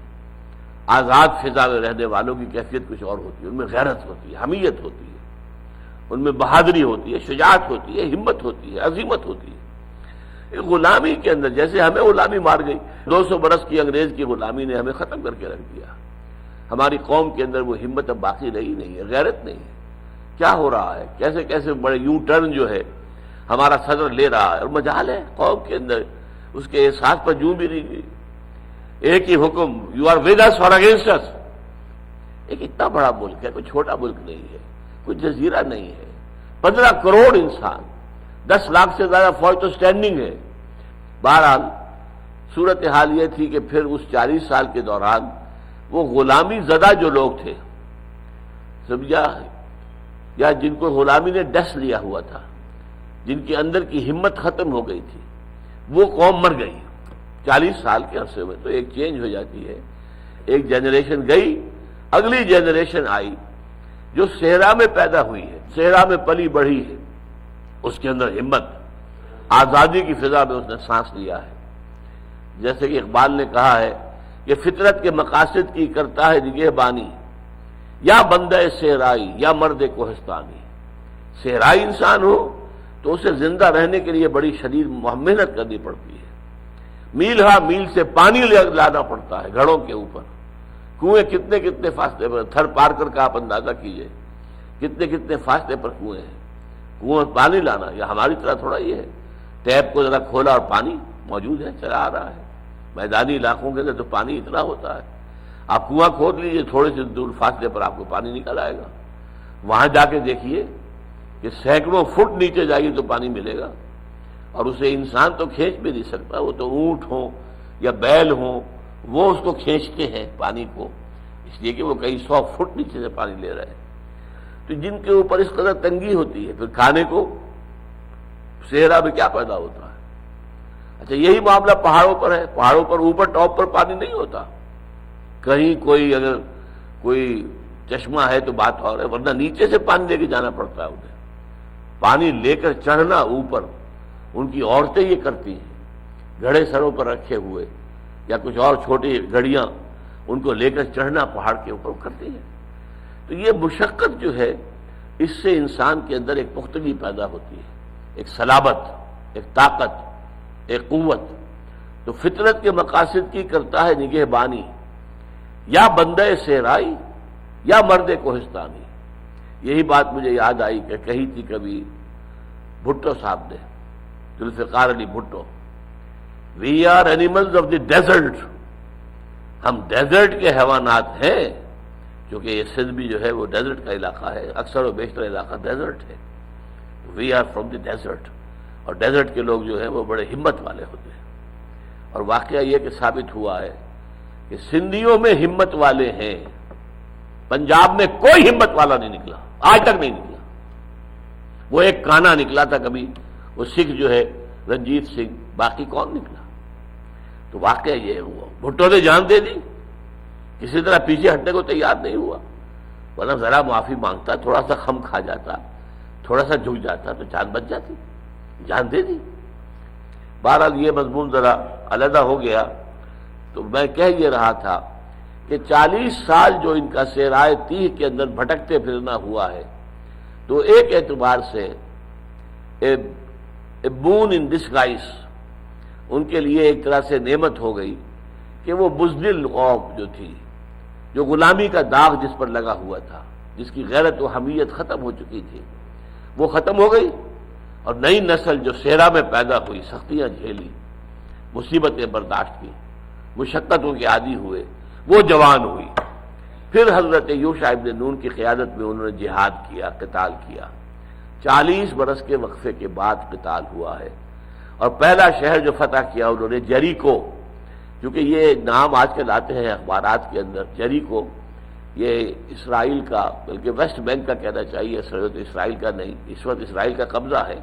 آزاد فضا میں رہنے والوں کی کیفیت کچھ اور ہوتی ہے، ان میں غیرت ہوتی ہے، حمیت ہوتی ہے، ان میں بہادری ہوتی ہے، شجاعت ہوتی ہے، ہمت ہوتی ہے، عزیمت ہوتی ہے. غلامی کے اندر جیسے ہمیں غلامی مار گئی، 200 برس کی انگریز کی غلامی نے ہمیں ختم کر کے رکھ دیا. ہماری قوم کے اندر وہ ہمت اب باقی رہی نہیں ہے، غیرت نہیں ہے. کیا ہو رہا ہے؟ کیسے کیسے بڑے یو ٹرن جو ہے ہمارا صدر لے رہا ہے، اور مجال ہے قوم کے اندر اس کے احساس پر جوں بھی نہیں گئی. ایک ہی حکم، یو آر ود اس اور اگینسٹ اس. ایک اتنا بڑا ملک ہے، کوئی چھوٹا ملک نہیں ہے، کوئی جزیرہ نہیں ہے. 15 کروڑ انسان، 10 لاکھ سے زیادہ فوج تو سٹینڈنگ ہے. بہرحال صورتحال یہ تھی کہ پھر اس 40 سال کے دوران وہ غلامی زدہ جو لوگ تھے، سمجھا، یا جن کو غلامی نے ڈس لیا ہوا تھا، جن کے اندر کی ہمت ختم ہو گئی تھی، وہ قوم مر گئی. 40 سال کے عرصے میں تو ایک چینج ہو جاتی ہے. ایک جنریشن گئی، اگلی جنریشن آئی جو صحرا میں پیدا ہوئی ہے، صحرا میں پلی بڑھی ہے. اس کے اندر ہمت، آزادی کی فضا میں اس نے سانس لیا ہے. جیسے کہ اقبال نے کہا ہے کہ فطرت کے مقاصد کی کرتا ہے نگہبانی، یا بندہ صحرائی یا مرد کوہستانی. صحرائی انسان ہو تو اسے زندہ رہنے کے لیے بڑی شدید محنت کرنی پڑتی ہے. میل ہا میل سے پانی لانا پڑتا ہے گھڑوں کے اوپر. کنویں کتنے کتنے فاصلے پر، تھر پار کر کا آپ اندازہ کیجئے کتنے کتنے فاصلے پر کنویں ہیں. کنویں پانی لانا یہ ہماری طرح تھوڑا یہ ہے، ٹیپ کو ذرا کھولا اور پانی موجود ہے، چلا آ رہا ہے. میدانی علاقوں کے اندر تو پانی اتنا ہوتا ہے، آپ کنواں کھود لیجئے، تھوڑے سے دور فاصلے پر آپ کو پانی نکل آئے گا. وہاں جا کے دیکھیے کہ سینکڑوں فٹ نیچے جائیے تو پانی ملے گا، اور اسے انسان تو کھینچ بھی نہیں سکتا. وہ تو اونٹ ہوں یا بیل ہوں، وہ اس کو کھینچتے ہیں پانی کو، اس لیے کہ وہ کئی 100 فٹ نیچے سے پانی لے رہے ہیں. تو جن کے اوپر اس قدر تنگی ہوتی ہے، پھر کھانے کو صحرا میں کیا پیدا ہوتا ہے. اچھا، یہی معاملہ پہاڑوں پر ہے. پہاڑوں پر اوپر ٹاپ پر پانی نہیں ہوتا، کہیں کوئی اگر کوئی چشمہ ہے تو بات اور ہے، ورنہ نیچے سے پانی لے کے جانا پڑتا ہے انہیں. پانی لے کر چڑھنا اوپر ان کی عورتیں یہ کرتی ہیں، گھڑے سروں پر رکھے ہوئے یا کچھ اور چھوٹی گھڑیاں، ان کو لے کر چڑھنا پہاڑ کے اوپر کرتی ہیں. تو یہ مشقت جو ہے، اس سے انسان کے اندر ایک پختگی پیدا ہوتی ہے، ایک صلابت، ایک طاقت، ایک قوت. تو فطرت کے مقاصد کی کرتا ہے نگہبانی، یا بندہ صحرائی یا مرد کوہستانی. یہی بات مجھے یاد آئی کہ کہی تھی کبھی بھٹو صاحب نے، Zulfikar Ali Bhutto, we are animals of the desert. ہم ڈیزرٹ کے حیوانات ہیں، کیونکہ یہ سندھ بھی جو ہے وہ ڈیزرٹ کا علاقہ ہے، اکثر و بیشتر علاقہ ڈیزرٹ ہے. We are from the desert. اور ڈیزرٹ کے لوگ جو ہیں وہ بڑے ہمت والے ہوتے ہیں. اور واقعہ یہ کہ ثابت ہوا ہے کہ سندھیوں میں ہمت والے ہیں، پنجاب میں کوئی ہمت والا نہیں نکلا، آج تک نہیں نکلا. وہ ایک کانا نکلا تھا کبھی، وہ سکھ جو ہے رنجیت سنگھ، باقی کون نکلا. تو واقعہ یہ ہوا، بھٹو نے جان دے دی، کسی طرح پیچھے ہٹنے کو تیار نہیں ہوا. ورنہ ذرا معافی مانگتا، تھوڑا سا خم کھا جاتا، تھوڑا سا جھک جاتا تو جان بچ جاتی. جان دے دی. بہرحال یہ مضمون ذرا علیحدہ ہو گیا. تو میں کہہ یہ رہا تھا کہ 40 سال جو ان کا صحرائے تیہ کے اندر بھٹکتے پھرنا ہوا ہے، تو ایک اعتبار سے اے بون ان ڈسگائز ان کے لیے ایک طرح سے نعمت ہو گئی کہ وہ بزدل قوم جو تھی، جو غلامی کا داغ جس پر لگا ہوا تھا، جس کی غیرت و حمیت ختم ہو چکی تھی، وہ ختم ہو گئی. اور نئی نسل جو صحرا میں پیدا ہوئی، سختیاں جھیلی، مصیبتیں برداشت کی، مشقتوں کے عادی ہوئے، وہ جوان ہوئی. پھر حضرت یوشع ابن نون کی قیادت میں انہوں نے جہاد کیا، قتال کیا. 40 برس کے وقفے کے بعد قتال ہوا ہے. اور پہلا شہر جو فتح کیا انہوں نے جریکو، کیونکہ یہ نام آج کل آتے ہیں اخبارات کے اندر. جریکو یہ اسرائیل کا، بلکہ ویسٹ بینک کا کہنا چاہیے، اسرائیل کا نہیں، اس وقت اسرائیل کا قبضہ ہے.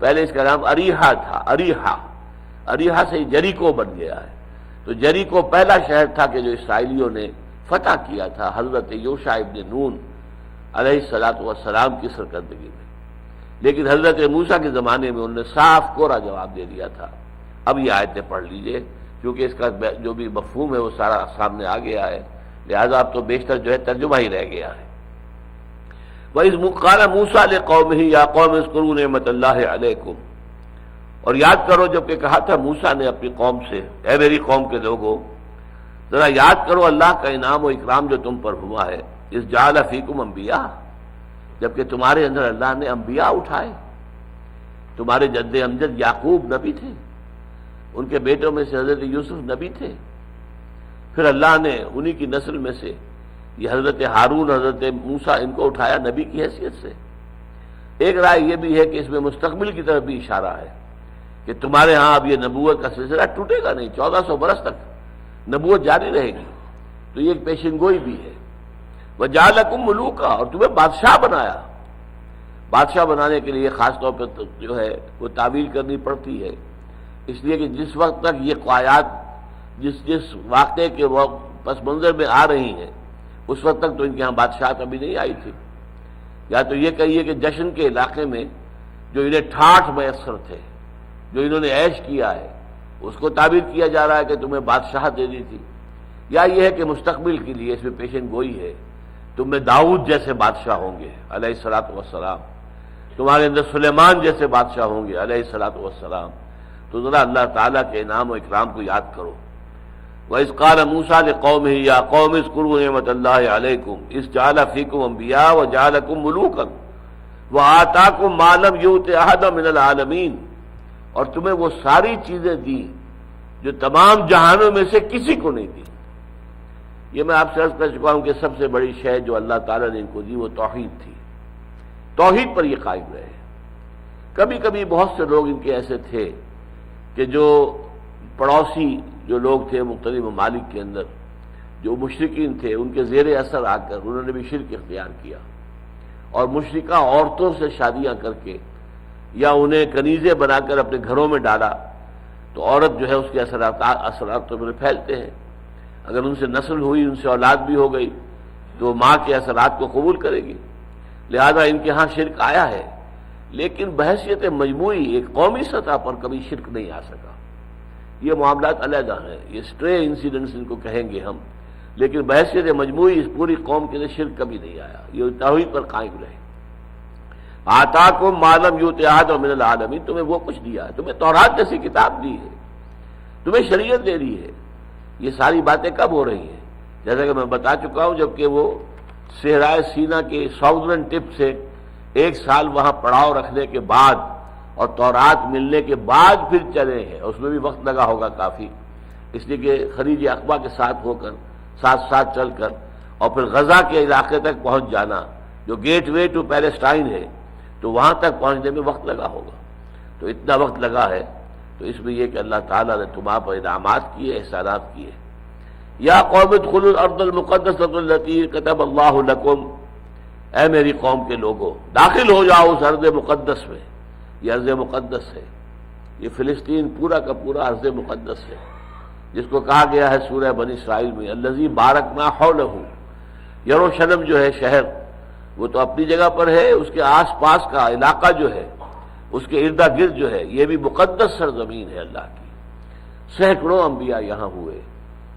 پہلے اس کا نام اریحا تھا. اریحا سے جریکو بن گیا ہے. تو جریکو پہلا شہر تھا کہ جو اسرائیلیوں نے فتح کیا تھا حضرت یوشع ابن نون علیہ الصلوۃ والسلام کی سرکردگی میں. لیکن حضرت موسیٰ کے زمانے میں انہوں نے صاف کورا جواب دے دیا تھا. اب یہ آیتیں پڑھ لیجئے کیونکہ اس کا جو بھی مفہوم ہے وہ سارا سامنے آ گیا ہے، لہذا اب تو بیشتر جو ہے ترجمہ ہی رہ گیا ہے. وَإِذْ قَالَ مُوسَىٰ لِقَوْمِهِ يَا قَوْمِ اذْكُرُوا نِعْمَةَ اللَّهِ عَلَيْكُمْ. اور یاد کرو جب کہ کہا تھا موسیٰ نے اپنی قوم سے، اے میری قوم کے لوگوں، ذرا یاد کرو اللہ کا انعام و اکرام جو تم پر ہوا ہے. اذ جعل فیکم انبیاء، جبکہ تمہارے اندر اللہ نے انبیاء اٹھائے. تمہارے جد امجد یعقوب نبی تھے، ان کے بیٹوں میں سے حضرت یوسف نبی تھے. پھر اللہ نے انہی کی نسل میں سے یہ حضرت ہارون، حضرت موسیٰ، ان کو اٹھایا نبی کی حیثیت سے. ایک رائے یہ بھی ہے کہ اس میں مستقبل کی طرف بھی اشارہ ہے کہ تمہارے ہاں اب یہ نبوت کا سلسلہ ٹوٹے گا نہیں، 1400 برس تک نبوت جاری رہے گی. تو یہ ایک پیشن گوئی بھی ہے. وَجَعَلَكُم مُلُوكًا، اور تمہیں بادشاہ بنایا. بادشاہ بنانے کے لیے خاص طور پہ جو ہے وہ تعویل کرنی پڑتی ہے، اس لیے کہ جس وقت تک یہ قایات جس واقعے کے پس منظر میں آ رہی ہیں اس وقت تک تو ان کے ہاں بادشاہت ابھی نہیں آئی تھی. یا تو یہ کہیے کہ جشن کے علاقے میں جو انہیں ٹھاٹھ میسر تھے، جو انہوں نے عیش کیا ہے، اس کو تعبیر کیا جا رہا ہے کہ تمہیں بادشاہت دے دی تھی. یا یہ ہے کہ مستقبل کے لیے اس میں پیشن گوئی ہے، تم میں داؤد جیسے بادشاہ ہوں گے علیہ الصلوۃ والسلام، تمہارے اندر سلیمان جیسے بادشاہ ہوں گے علیہ الصلوۃ والسلام. تو ذرا اللہ تعالیٰ کے انعام و اکرام کو یاد کرو. وَإِذْ قَالَ مُوسَىٰ لِقَوْمِهِ يَا قَوْمِ اذْكُرُوا نِعْمَةَ اللَّهِ عَلَيْكُمْ إِذْ جَعَلَ فِيكُمْ أَنْبِيَاءَ وَجَعَلَكُمْ مُلُوكًا وَآتَاكُمْ مَا لَمْ يُؤْتِ أَحَدًا مِنَ الْعَالَمِينَ. اور تمہیں وہ ساری چیزیں دی جو تمام جہانوں میں سے کسی کو نہیں دی. یہ میں آپ سے عرض کر چکا ہوں کہ سب سے بڑی شے جو اللہ تعالیٰ نے ان کو دی وہ توحید تھی. توحید پر یہ قائم رہے. کبھی کبھی بہت سے لوگ ان کے ایسے تھے کہ جو پڑوسی جو لوگ تھے مختلف ممالک کے اندر، جو مشرکین تھے، ان کے زیر اثر آ کر انہوں نے بھی شرک اختیار کیا اور مشرکہ عورتوں سے شادیاں کر کے یا انہیں کنیزیں بنا کر اپنے گھروں میں ڈالا. تو عورت جو ہے اس کے اثرات تو پھیلتے ہیں. اگر ان سے نسل ہوئی، ان سے اولاد بھی ہو گئی تو ماں کے اثرات کو قبول کرے گی. لہذا ان کے ہاں شرک آیا ہے، لیکن بحیثیت مجموعی ایک قومی سطح پر کبھی شرک نہیں آ سکا. یہ معاملات علیحدہ ہیں، یہ اسٹرے انسیڈنٹس ان کو کہیں گے ہم، لیکن بحیثیت مجموعی اس پوری قوم کے لیے شرک کبھی نہیں آیا. یہ توحید پر قائم رہے. آتاکم ما لم یؤت احد من العالمین، تمہیں وہ کچھ دیا ہے، تمہیں تورات جیسی کتاب دی ہے، تمہیں شریعت دے دی ہے. یہ ساری باتیں کب ہو رہی ہیں؟ جیسا کہ میں بتا چکا ہوں، جبکہ وہ صحرائے سینا کے ساؤدرن ٹپ سے 1 سال وہاں پڑاؤ رکھنے کے بعد اور تورات ملنے کے بعد پھر چلے ہیں. اس میں بھی وقت لگا ہوگا کافی، اس لیے کہ خلیج عقبہ کے ساتھ ہو کر ساتھ چل کر اور پھر غزہ کے علاقے تک پہنچ جانا جو گیٹ وے ٹو پیلسٹائن ہے، تو وہاں تک پہنچنے میں وقت لگا ہوگا. تو اتنا وقت لگا ہے، تو اس میں یہ کہ اللہ تعالیٰ نے تمہارے پر انعامات کیے، احسانات کیے. یا قوم ادخلوا الارض المقدسۃ التي كتب اللہ لکم، اے میری قوم کے لوگوں داخل ہو جاؤ اس ارض مقدس میں. یہ ارض مقدس ہے، یہ فلسطین پورا کا پورا ارض مقدس ہے، جس کو کہا گیا ہے سورہ بنی اسرائیل میں الذی بارکنا حولہ. یروشلم جو ہے شہر، وہ تو اپنی جگہ پر ہے، اس کے آس پاس کا علاقہ جو ہے اس کے ارد گرد جو ہے یہ بھی مقدس سرزمین ہے اللہ کی، سینکڑوں انبیاء یہاں ہوئے،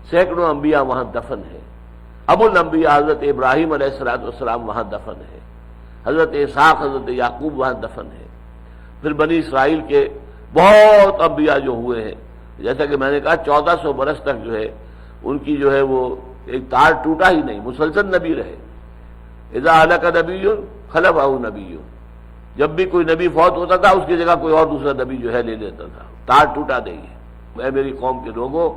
سینکڑوں انبیاء وہاں دفن ہیں، ابو الانبیاء حضرت ابراہیم علیہ السلام وہاں دفن ہے، حضرت اسحاق حضرت یعقوب وہاں دفن ہے، پھر بنی اسرائیل کے بہت انبیاء جو ہوئے ہیں، جیسا کہ میں نے کہا 1400 برس تک جو ہے ان کی جو ہے وہ ایک تار ٹوٹا ہی نہیں، مسلسل نبی رہے۔ اذا ہلک نبی خلفہ نبی، جب بھی کوئی نبی فوت ہوتا تھا اس کی جگہ کوئی اور دوسرا نبی جو ہے لے لیتا تھا، تار ٹوٹا نہیں ہے۔ اے میری قوم کے لوگوں،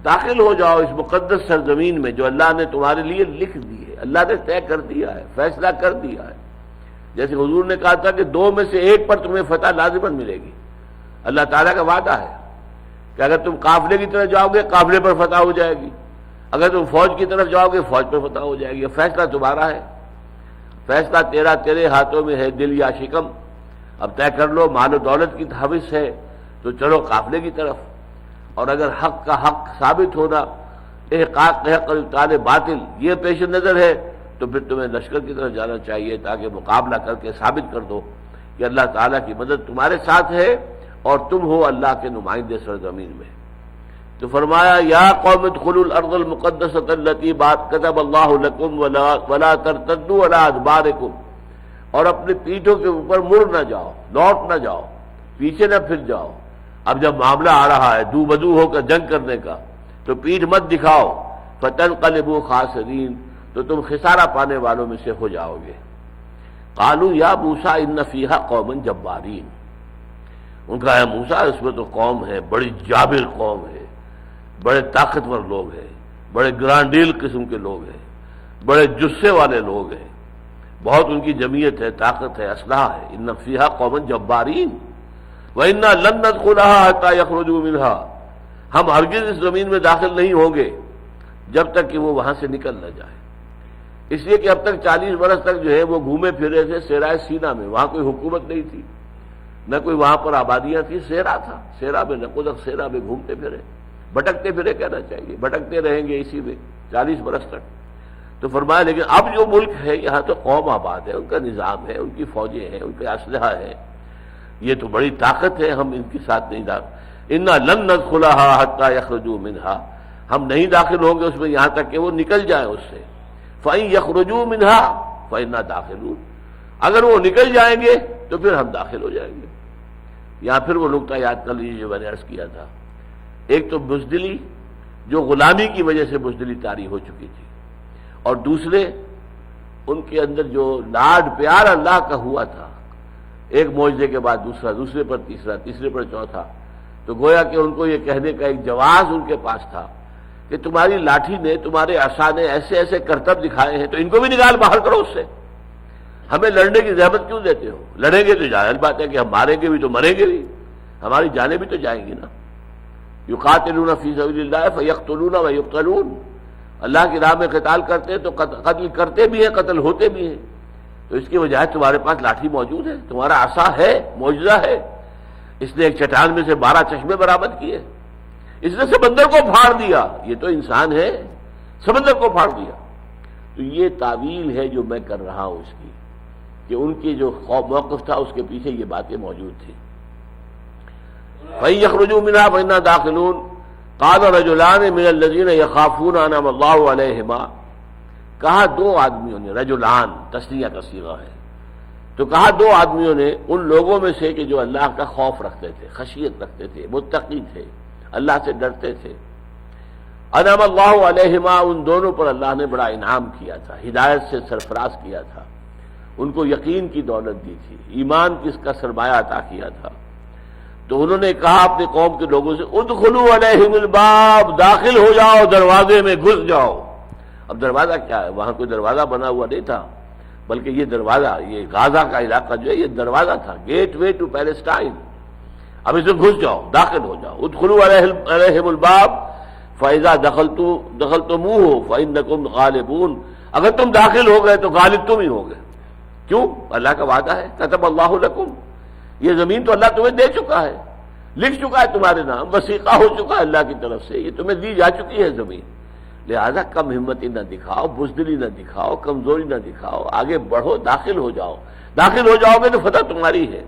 داخل ہو جاؤ اس مقدس سرزمین میں جو اللہ نے تمہارے لیے لکھ دی ہے، اللہ نے طے کر دیا ہے، فیصلہ کر دیا ہے۔ جیسے حضور نے کہا تھا کہ 2 میں سے ایک پر تمہیں فتح لازماً ملے گی، اللہ تعالیٰ کا وعدہ ہے کہ اگر تم قافلے کی طرف جاؤ گے قافلے پر فتح ہو جائے گی، اگر تم فوج کی طرف جاؤ گے فوج پر فتح ہو جائے گی۔ فیصلہ تمہارا ہے، فیصلہ تیرے ہاتھوں میں ہے، دل یا شکم۔ اب طے کر لو، مال و دولت کی حوث ہے تو چلو قافلے کی طرف، اور اگر حق کا حق ثابت ہونا، احقاق حق اور ابطال باطل یہ پیش نظر ہے تو پھر تمہیں لشکر کی طرف جانا چاہیے تاکہ مقابلہ کر کے ثابت کر دو کہ اللہ تعالیٰ کی مدد تمہارے ساتھ ہے اور تم ہو اللہ کے نمائندے سرزمین میں۔ تو فرمایا یا قوم ادخلوا الارض المقدسۃ التي كتب اللہ لکم ولا ترتدوا على ادبارکم، اور اپنی پیٹھوں کے اوپر مڑ نہ جاؤ، لوٹ نہ جاؤ، پیچھے نہ پھر جاؤ۔ اب جب معاملہ آ رہا ہے دو بدو ہو کر جنگ کرنے کا تو پیٹھ مت دکھاؤ، فتنقلبوا خاسرین، تو تم خسارہ پانے والوں میں سے ہو جاؤ گے۔ قالوا یا موسیٰ ان فیہا قوما جبارین، ان کا ہے موسیٰ اس میں تو قوم ہے، بڑی جابر قوم ہے، بڑے طاقتور لوگ ہیں، بڑے گرانڈیل قسم کے لوگ ہیں، بڑے جسے والے لوگ ہیں، بہت ان کی جمعیت ہے، طاقت ہے، اسلحہ ہے۔ ان فیہا قوما جبارین وَإِنَّا لَن نَدْخُلَهَا حَتَّى يَخْرُجُوا مِنْهَا، ہم ہرگز اس زمین میں داخل نہیں ہوں گے جب تک کہ وہ وہاں سے نکل نہ جائے۔ اس لیے کہ اب تک 40 برس تک جو ہے وہ گھومے پھرے تھے صحرائے سینا میں، وہاں کوئی حکومت نہیں تھی، نہ کوئی وہاں پر آبادیاں تھیں، صحرا تھا، صحرا میں نقودک صحرا میں گھومتے پھرے، بھٹکتے پھرے کہنا چاہیے، بھٹکتے رہیں گے اسی میں 40 برس تک۔ تو فرمایا لیکن اب جو ملک ہے یہاں تو قوم آباد ہے، ان کا نظام ہے، ان کی فوجیں ہیں، ان کا اسلحہ ہے، یہ تو بڑی طاقت ہے، ہم ان کے ساتھ نہیں داخل۔ انا لن ندخلها حتى يخرجوا منها، ہم نہیں داخل ہوں گے اس میں یہاں تک کہ وہ نکل جائیں اس سے۔ فإن يخرجوا منها فإنا داخلون، اگر وہ نکل جائیں گے تو پھر ہم داخل ہو جائیں گے۔ یہاں پھر وہ نقطہ یاد کر لیجیے جو میں نے عرض کیا تھا، ایک تو بزدلی جو غلامی کی وجہ سے بزدلی طاری ہو چکی تھی، اور دوسرے ان کے اندر جو لاڈ پیار اللہ کا ہوا تھا، ایک معجزے کے بعد دوسرا، دوسرے پر تیسرا، تیسرے پر چوتھا، تو گویا کہ ان کو یہ کہنے کا ایک جواز ان کے پاس تھا کہ تمہاری لاٹھی نے، تمہارے عصا نے ایسے ایسے کرتب دکھائے ہیں تو ان کو بھی نکال باہر کرو اس سے، ہمیں لڑنے کی زحمت کیوں دیتے ہو؟ لڑیں گے تو ظاہر بات ہے کہ ہم ماریں گے بھی تو مریں گے بھی، ہماری جانیں بھی تو جائیں گی نا۔ یقاتلون فی سبیل اللہ فیقتلون ویقتلون، اللہ کی راہ میں قتال کرتے ہیں تو قتل کرتے بھی ہیں، قتل ہوتے بھی ہیں، تو اس کی وجہ تمہارے پاس لاٹھی موجود ہے، تمہارا عصا ہے، معجزہ ہے۔ اس نے ایک چٹان میں سے 12 چشمے برآمد کیے، اس نے سمندر کو پھاڑ دیا، یہ تو انسان ہے، سمندر کو پھاڑ دیا۔ تو یہ تعویل ہے جو میں کر رہا ہوں اس کی، کہ ان کی جو موقف تھا اس کے پیچھے یہ باتیں موجود تھیں۔ فَإِن يَخْرُجُوا مِنْهَا فَإِنَّا دَاخِلُونَ قَالَ رَجُلَانِ مِنَ الَّذِينَ يَخَافُونَ أَنْعَمَ اللَّهُ عَلَيْهِمَا، کہا دو آدمیوں نے، رجلان تثنیہ کا صیغہ ہے، تو کہا دو آدمیوں نے ان لوگوں میں سے کہ جو اللہ کا خوف رکھتے تھے، خشیت رکھتے تھے، متقی تھے، اللہ سے ڈرتے تھے۔ انعم اللہ علیہما، ان دونوں پر اللہ نے بڑا انعام کیا تھا، ہدایت سے سرفراز کیا تھا، ان کو یقین کی دولت دی تھی، ایمان کی اس کا سرمایہ عطا کیا تھا۔ تو انہوں نے کہا اپنے قوم کے لوگوں سے ادخلوا علیہم الباب، داخل ہو جاؤ، دروازے میں گھس جاؤ۔ اب دروازہ کیا ہے؟ وہاں کوئی دروازہ بنا ہوا نہیں تھا، بلکہ یہ دروازہ، یہ غازہ کا علاقہ جو ہے یہ دروازہ تھا، گیٹ وے ٹو پیلسٹائن۔ اب اسے گھس جاؤ، داخل ہو جاؤ۔ ادخلوا علیہم الباب فاذا دخلتموہ فانکم غالبون، اگر تم داخل ہو گئے تو غالب تم ہی ہو گئے۔ کیوں؟ اللہ کا وعدہ ہے، کتب اللہ لکم، یہ زمین تو اللہ تمہیں دے چکا ہے، لکھ چکا ہے تمہارے نام، وثیقہ ہو چکا ہے اللہ کی طرف سے، یہ تمہیں دی جا چکی ہے زمین۔ لہذا کم ہمتی نہ دکھاؤ، بزدلی نہ دکھاؤ، کمزوری نہ دکھاؤ، آگے بڑھو، داخل ہو جاؤ۔ داخل ہو جاؤ گے تو فتح تمہاری ہے۔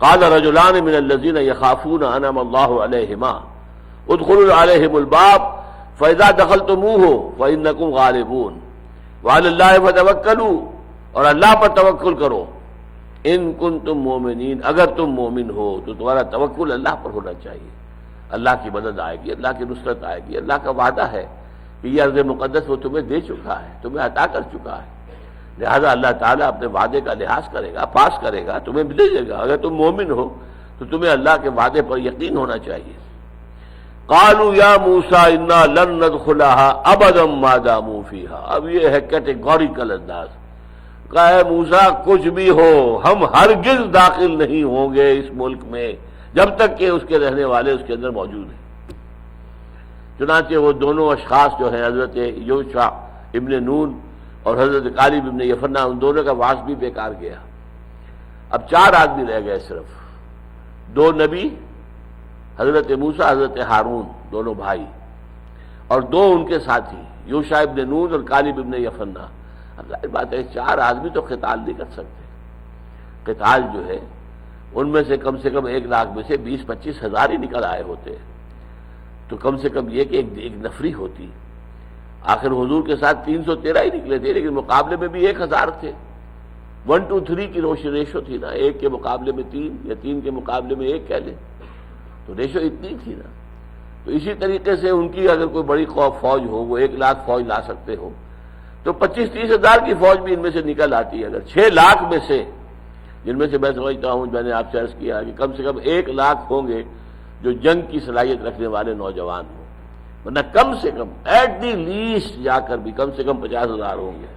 قال رجلان من الذين يخافون انعم الله عليهما ادخلوا عليهم الباب فاذا دخلتموه فانكم غالبون وعلى الله فتوکلوا، اور اللہ پر توکل کرو، ان کنتم مومنین، اگر تم مومن ہو تو تمہارا توکل اللہ پر ہونا چاہیے۔ اللہ کی مدد آئے گی، اللہ کی نصرت آئے گی، اللہ کا وعدہ ہے کہ یہ ارض مقدس وہ تمہیں دے چکا ہے، تمہیں عطا کر چکا ہے، لہذا اللہ تعالیٰ اپنے وعدے کا لحاظ کرے گا، پاس کرے گا، تمہیں بھی دے دے گا۔ اگر تم مومن ہو تو تمہیں اللہ کے وعدے پر یقین ہونا چاہیے۔ قالوا یا موسیٰ انا لن ندخلها ابدا ما داموا فیہا، اب یہ ہے کیٹیگوریکل انداز، کہا ہے موسیٰ کچھ بھی ہو ہم ہرگز داخل نہیں ہوں گے اس ملک میں جب تک کہ اس کے رہنے والے اس کے اندر موجود ہیں۔ چنانچہ وہ دونوں اشخاص جو ہیں حضرت یوشع ابن نون اور حضرت کالب ابن یفنہ، ان دونوں کا واس بھی بیکار گیا۔ اب 4 آدمی رہ گئے، صرف 2 نبی، حضرت موسیٰ حضرت ہارون دونوں بھائی، اور 2 ان کے ساتھی یوشع ابن نون اور کالب ابن یفنہ۔ اب ظاہر بات ہے 4 آدمی تو قتال نہیں کر سکتے، قتال جو ہے ان میں سے کم 1 لاکھ میں سے 20-25 ہزار ہی نکل آئے ہوتے، تو کم سے کم یہ کہ ایک نفری ہوتی۔ آخر حضور کے ساتھ 313 ہی نکلے تھے، لیکن مقابلے میں بھی 1000 تھے، 1 to 3 کی ریشو تھی نا، 1 کے مقابلے میں 3 یا 3 کے مقابلے میں 1 کہہ لیں، تو ریشو اتنی تھی نا۔ تو اسی طریقے سے ان کی اگر کوئی بڑی فوج ہو، وہ 1 لاکھ فوج لا سکتے ہو، تو 25-30 ہزار کی فوج بھی ان میں سے نکل آتی ہے۔ اگر 6 لاکھ میں سے، جن میں سے میں سمجھتا ہوں، میں نے آپ سے عرض کیا کہ کم سے کم 1 لاکھ ہوں گے جو جنگ کی صلاحیت رکھنے والے نوجوان ہوں، ورنہ کم سے کم ایٹ دی لیسٹ جا کر بھی کم سے کم 50,000 ہوں گے۔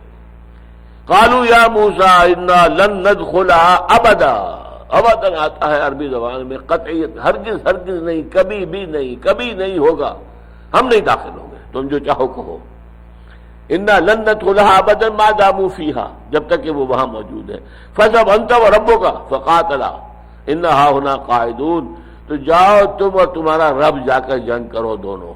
قالوا یا موسیٰ انا لن ندخلها ابدا، ابدا آتا ہے عربی زبان میں قطعیت، ہرگز ہرگز نہیں، کبھی بھی نہیں، کبھی نہیں ہوگا، ہم نہیں داخل ہوں گے، تم جو چاہو کہو۔ انا لن ندخلها ابدا ما داموا فیہا، جب تک کہ وہ وہاں موجود ہے۔ فاذهب انت وربک فقاتلا انا ہاہنا قاعدون، تو جاؤ تم اور تمہارا رب جا کر جنگ کرو دونوں۔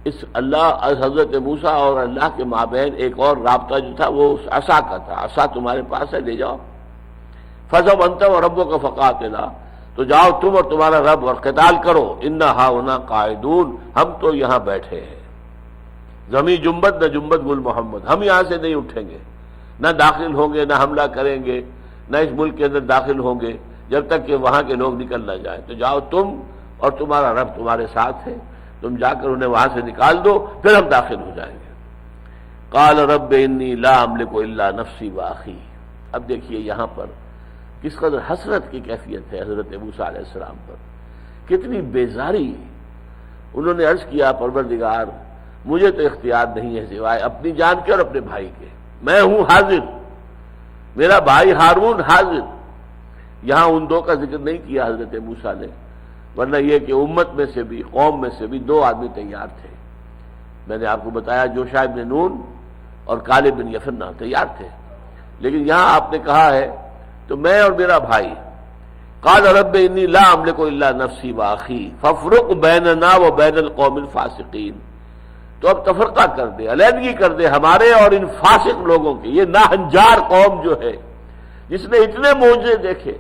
اس اللہ حضرت موسیٰ اور اللہ کے مابین ایک اور رابطہ جو تھا وہ اس عصا کا تھا، عصا تمہارے پاس ہے، لے جاؤ۔ فاذهب انت وربک فقاتلا، تو جاؤ تم اور تمہارا رب اور قتال کرو، انا ہاہنا قاعدون، ہم تو یہاں بیٹھے ہیں۔ زمیں جنبت نہ جنبت گل محمد، ہم یہاں سے نہیں اٹھیں گے، نہ داخل ہوں گے، نہ حملہ کریں گے، نہ اس ملک کے اندر داخل ہوں گے جب تک کہ وہاں کے لوگ نکل نہ جائیں۔ تو جاؤ تم اور تمہارا رب تمہارے ساتھ ہے، تم جا کر انہیں وہاں سے نکال دو، پھر ہم داخل ہو جائیں گے۔ قال رب انی لا املک الا نفسی واخی، اب دیکھیے یہاں پر کس قدر حسرت کی کیفیت ہے حضرت موسیٰ علیہ السلام پر، کتنی بیزاری۔ انہوں نے عرض کیا پروردگار مجھے تو اختیار نہیں ہے سوائے اپنی جان کے اور اپنے بھائی کے، میں ہوں حاضر، میرا بھائی ہارون حاضر۔ یہاں ان 2 کا ذکر نہیں کیا حضرت موسیٰ نے، ورنہ یہ کہ امت میں سے بھی، قوم میں سے بھی 2 آدمی تیار تھے۔ میں نے آپ کو بتایا یوشع بن نون اور کالب بن یفنہ تیار تھے، لیکن یہاں آپ نے کہا ہے تو میں اور میرا بھائی۔ قال رب انی لا املک الا نفسی واخی فافرق بیننا وبین القوم الفاسقین، تو اب تفرقہ کر دے، علیحدگی کر دے ہمارے اور ان فاسق لوگوں کی، یہ ناہنجار قوم جو ہے جس نے اتنے معجزے دیکھے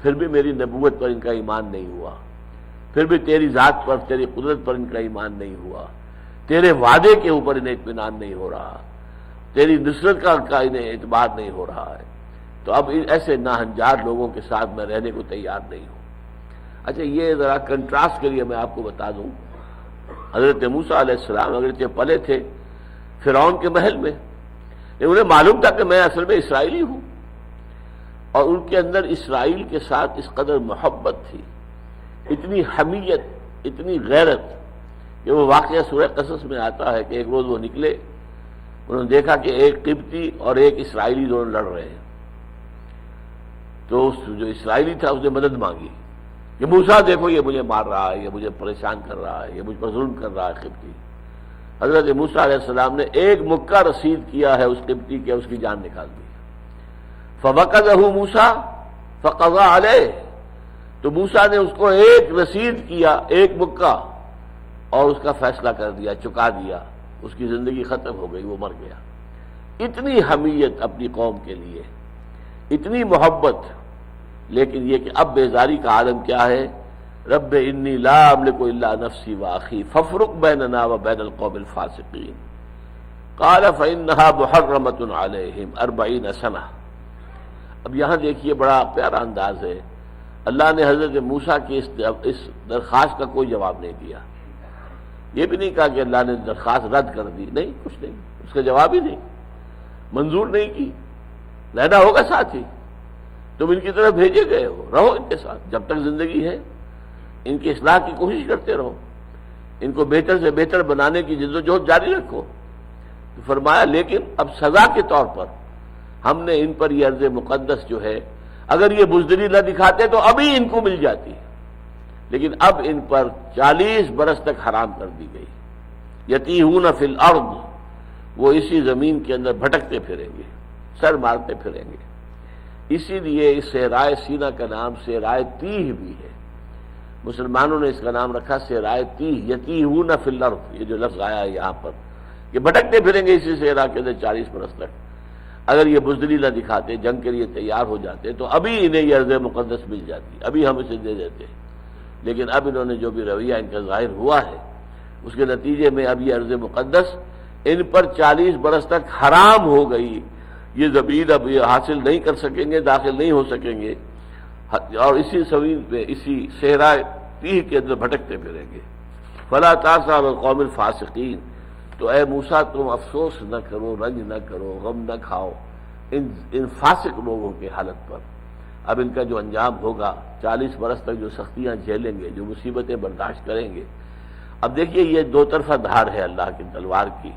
پھر بھی میری نبوت پر ان کا ایمان نہیں ہوا، پھر بھی تیری ذات پر، تیری قدرت پر ان کا ایمان نہیں ہوا، تیرے وعدے کے اوپر انہیں اطمینان نہیں ہو رہا، تیری نصرت کا انہیں اعتبار نہیں ہو رہا ہے، تو اب ایسے ناہنجار لوگوں کے ساتھ میں رہنے کو تیار نہیں ہوں۔ اچھا یہ ذرا کنٹراسٹ کے لیے میں آپ کو بتا دوں، حضرت موسیٰ علیہ السلام اگرچہ پلے تھے فرعون کے محل میں، لیکن انہیں معلوم تھا کہ میں اصل میں اسرائیلی ہوں، اور ان کے اندر اسرائیل کے ساتھ اس قدر محبت تھی، اتنی حمیت، اتنی غیرت، کہ وہ واقعہ سورہ قصص میں آتا ہے کہ ایک روز وہ نکلے، انہوں نے دیکھا کہ ایک قبطی اور ایک اسرائیلی دونوں لڑ رہے ہیں، تو جو اسرائیلی تھا اس نے مدد مانگی کہ موسیٰ دیکھو یہ مجھے مار رہا ہے، یہ مجھے پریشان کر رہا ہے، یہ مجھ پر ظلم کر رہا ہے قبطی۔ حضرت موسیٰ علیہ السلام نے ایک مکہ رسید کیا ہے اس قبطی کے، اس کی جان نکال دی۔ فوقظہ موسیٰ فقضى علیہ، تو موسیٰ نے اس کو ایک رسید کیا، ایک مکہ، اور اس کا فیصلہ کر دیا، چکا دیا، اس کی زندگی ختم ہو گئی، وہ مر گیا۔ اتنی حمیت اپنی قوم کے لیے، اتنی محبت، لیکن یہ کہ اب بیزاری کا عالم کیا ہے؟ رب انی لا املک الا نفسی واخی فافرق بیننا وبین القوم الفاسقین قال فانها محرمۃ علیہم 40 سنہ۔ اب یہاں دیکھیے بڑا پیارا انداز ہے، اللہ نے حضرت موسیٰ کی اس درخواست کا کوئی جواب نہیں دیا، یہ بھی نہیں کہا کہ اللہ نے درخواست رد کر دی، نہیں، کچھ نہیں، اس کا جواب ہی نہیں، منظور نہیں کی، رہنا ہوگا ساتھ ہی، تم ان کی طرف بھیجے گئے ہو، رہو ان کے ساتھ جب تک زندگی ہے، ان کی اصلاح کی کوشش کرتے رہو، ان کو بہتر سے بہتر بنانے کی جدوجہد جاری رکھو۔ تو فرمایا لیکن اب سزا کے طور پر ہم نے ان پر یہ ارض مقدس جو ہے، اگر یہ بزدلی نہ دکھاتے تو ابھی ان کو مل جاتی، لیکن اب ان پر 40 برس تک حرام کر دی گئی۔ یتیہون فی الارض، وہ اسی زمین کے اندر بھٹکتے پھریں گے، سر مارتے پھریں گے۔ اسی لیے اس صحرائے سینا کا نام صحرائے تیہ بھی ہے، مسلمانوں نے اس کا نام رکھا صحرائے تیہ، یتیہون فی الارض، یہ جو لفظ آیا ہے یہاں پر کہ بھٹکتے پھریں گے اسی صحرا کے اندر 40 برس تک۔ اگر یہ بزدلی نہ دکھاتے، جنگ کے لیے تیار ہو جاتے تو ابھی انہیں یہ ارض مقدس مل جاتی، ابھی ہم اسے دے دیتے، لیکن اب انہوں نے جو بھی رویہ ان کا ظاہر ہوا ہے اس کے نتیجے میں اب یہ ارض مقدس ان پر 40 برس تک حرام ہو گئی، یہ زمین اب یہ حاصل نہیں کر سکیں گے، داخل نہیں ہو سکیں گے، اور اسی زمین پہ اسی صحرا تیہ کے اندر بھٹکتے پھریں گے۔ فلا تاسا علی القوم الفاسقین، تو اے موسیٰ تم افسوس نہ کرو، رنج نہ کرو، غم نہ کھاؤ ان فاسق لوگوں کے حالت پر۔ اب ان کا جو انجام ہوگا، 40 برس تک جو سختیاں جھیلیں گے، جو مصیبتیں برداشت کریں گے۔ اب دیکھیے یہ دو طرفہ دھار ہے اللہ کی تلوار کی،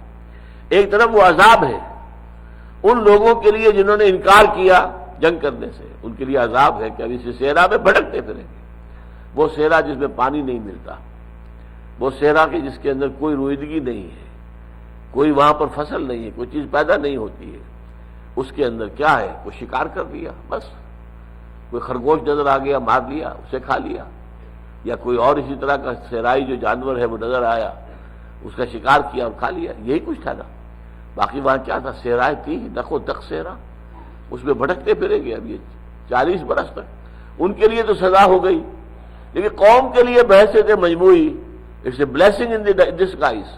ایک طرف وہ عذاب ہے ان لوگوں کے لیے جنہوں نے انکار کیا جنگ کرنے سے، ان کے لیے عذاب ہے کہ اب اسی صحرا میں بھٹکتے پھریں گے، وہ صحرا جس میں پانی نہیں ملتا، وہ صحرا کی جس کے اندر کوئی رویدگی نہیں ہے، کوئی وہاں پر فصل نہیں ہے، کوئی چیز پیدا نہیں ہوتی ہے، اس کے اندر کیا ہے؟ کوئی شکار کر لیا، بس کوئی خرگوش نظر آ گیا، مار لیا، اسے کھا لیا، یا کوئی اور اسی طرح کا صحرائی جو جانور ہے وہ نظر آیا، اس کا شکار کیا اور کھا لیا، یہی کچھ تھا نا۔ باقی وہاں کیا تھا؟ صحرائے تھی، دق و دق صحرا، اس میں بھٹکتے پھریں گے اب یہ 40 برس تک۔ ان کے لیے تو سزا ہو گئی، لیکن قوم کے لیے بحثیت مجموعی it's a blessing in disguise.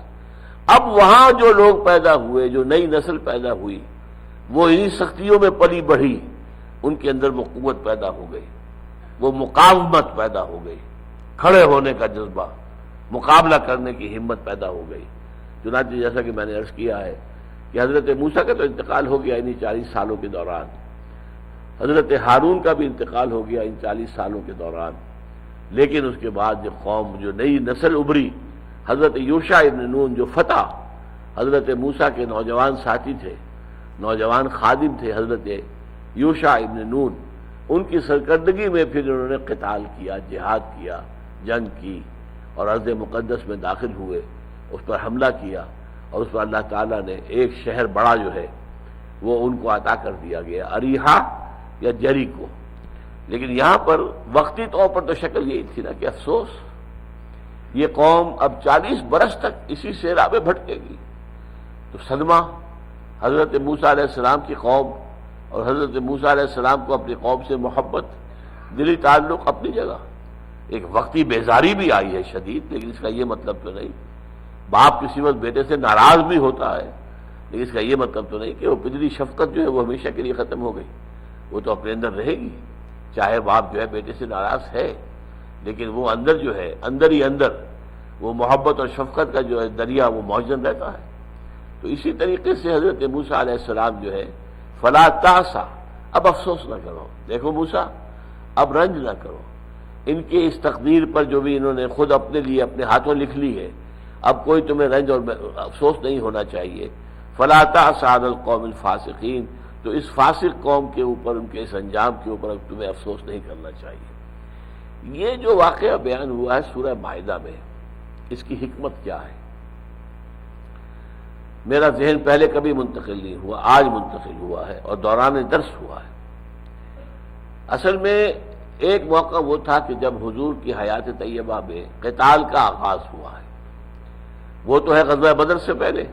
اب وہاں جو لوگ پیدا ہوئے، جو نئی نسل پیدا ہوئی، وہ انہی سختیوں میں پلی بڑھی، ان کے اندر وہ قوت پیدا ہو گئی، وہ مقاومت پیدا ہو گئی، کھڑے ہونے کا جذبہ، مقابلہ کرنے کی ہمت پیدا ہو گئی۔ چنانچہ جیسا کہ میں نے عرض کیا ہے کہ حضرت موسیٰ کا تو انتقال ہو گیا انہی 40 سالوں کے دوران، حضرت ہارون کا بھی انتقال ہو گیا ان 40 سالوں کے دوران، لیکن اس کے بعد جو قوم، جو نئی نسل ابھری، حضرت یوشع ابن نون جو فتح، حضرت موسیٰ کے نوجوان ساتھی تھے، نوجوان خادم تھے حضرت یوشع ابن نون، ان کی سرکردگی میں پھر انہوں نے قتال کیا، جہاد کیا، جنگ کی، اور ارض مقدس میں داخل ہوئے، اس پر حملہ کیا، اور اس پر اللہ تعالیٰ نے ایک شہر بڑا جو ہے وہ ان کو عطا کر دیا گیا، اریحا یا جریکو۔ لیکن یہاں پر وقتی طور پر تو شکل یہی تھی نا کہ افسوس، یہ قوم اب 40 برس تک اسی صحرا میں بھٹکے گی، تو صدمہ حضرت موسیٰ علیہ السلام کی قوم، اور حضرت موسیٰ علیہ السلام کو اپنی قوم سے محبت، دلی تعلق اپنی جگہ، ایک وقتی بیزاری بھی آئی ہے شدید، لیکن اس کا یہ مطلب تو نہیں، باپ کسی وقت بیٹے سے ناراض بھی ہوتا ہے، لیکن اس کا یہ مطلب تو نہیں کہ وہ پدری شفقت جو ہے وہ ہمیشہ کے لیے ختم ہو گئی، وہ تو اپنے اندر رہے گی، چاہے باپ جو ہے بیٹے سے ناراض ہے، لیکن وہ اندر جو ہے، اندر ہی اندر وہ محبت اور شفقت کا جو ہے دریا وہ موجود رہتا ہے۔ تو اسی طریقے سے حضرت موسیٰ علیہ السلام جو ہے فلا تاسا، اب افسوس نہ کرو، دیکھو موسیٰ اب رنج نہ کرو، ان کے اس تقدیر پر جو بھی انہوں نے خود اپنے لیے اپنے ہاتھوں لکھ لی ہے، اب کوئی تمہیں رنج اور افسوس نہیں ہونا چاہیے۔ فلا تاسا علی القوم الفاسقین، تو اس فاسق قوم کے اوپر، ان کے اس انجام کے اوپر اب تمہیں افسوس نہیں کرنا چاہیے۔ یہ جو واقعہ بیان ہوا ہے سورہ مائدہ میں، اس کی حکمت کیا ہے؟ میرا ذہن پہلے کبھی منتقل نہیں ہوا، آج منتقل ہوا ہے اور دوران درس ہوا ہے۔ اصل میں ایک موقع وہ تھا کہ جب حضور کی حیات طیبہ میں قتال کا آغاز ہوا ہے، وہ تو ہے غزوہ بدر سے پہلے،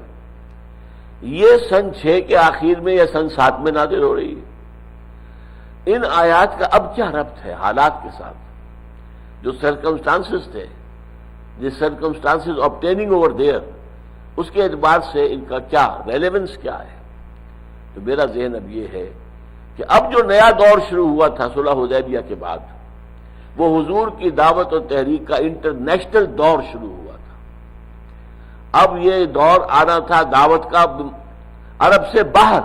یہ سن 6 کے آخر میں یا سن 7 میں نازل ہو رہی ہے، ان آیات کا اب کیا ربط ہے حالات کے ساتھ؟ جو سرکمسٹانسز تھے، دی سرکمسٹانسز آبٹیننگ اوور دیئر، اس کے اعتبار سے ان کا کیا ریلیونس کیا ہے؟ تو میرا ذہن اب یہ ہے کہ اب جو نیا دور شروع ہوا تھا صلح حدیبیہ کے بعد، وہ حضور کی دعوت و تحریک کا انٹرنیشنل دور شروع ہوا تھا۔ اب یہ دور آنا تھا دعوت کا عرب سے باہر۔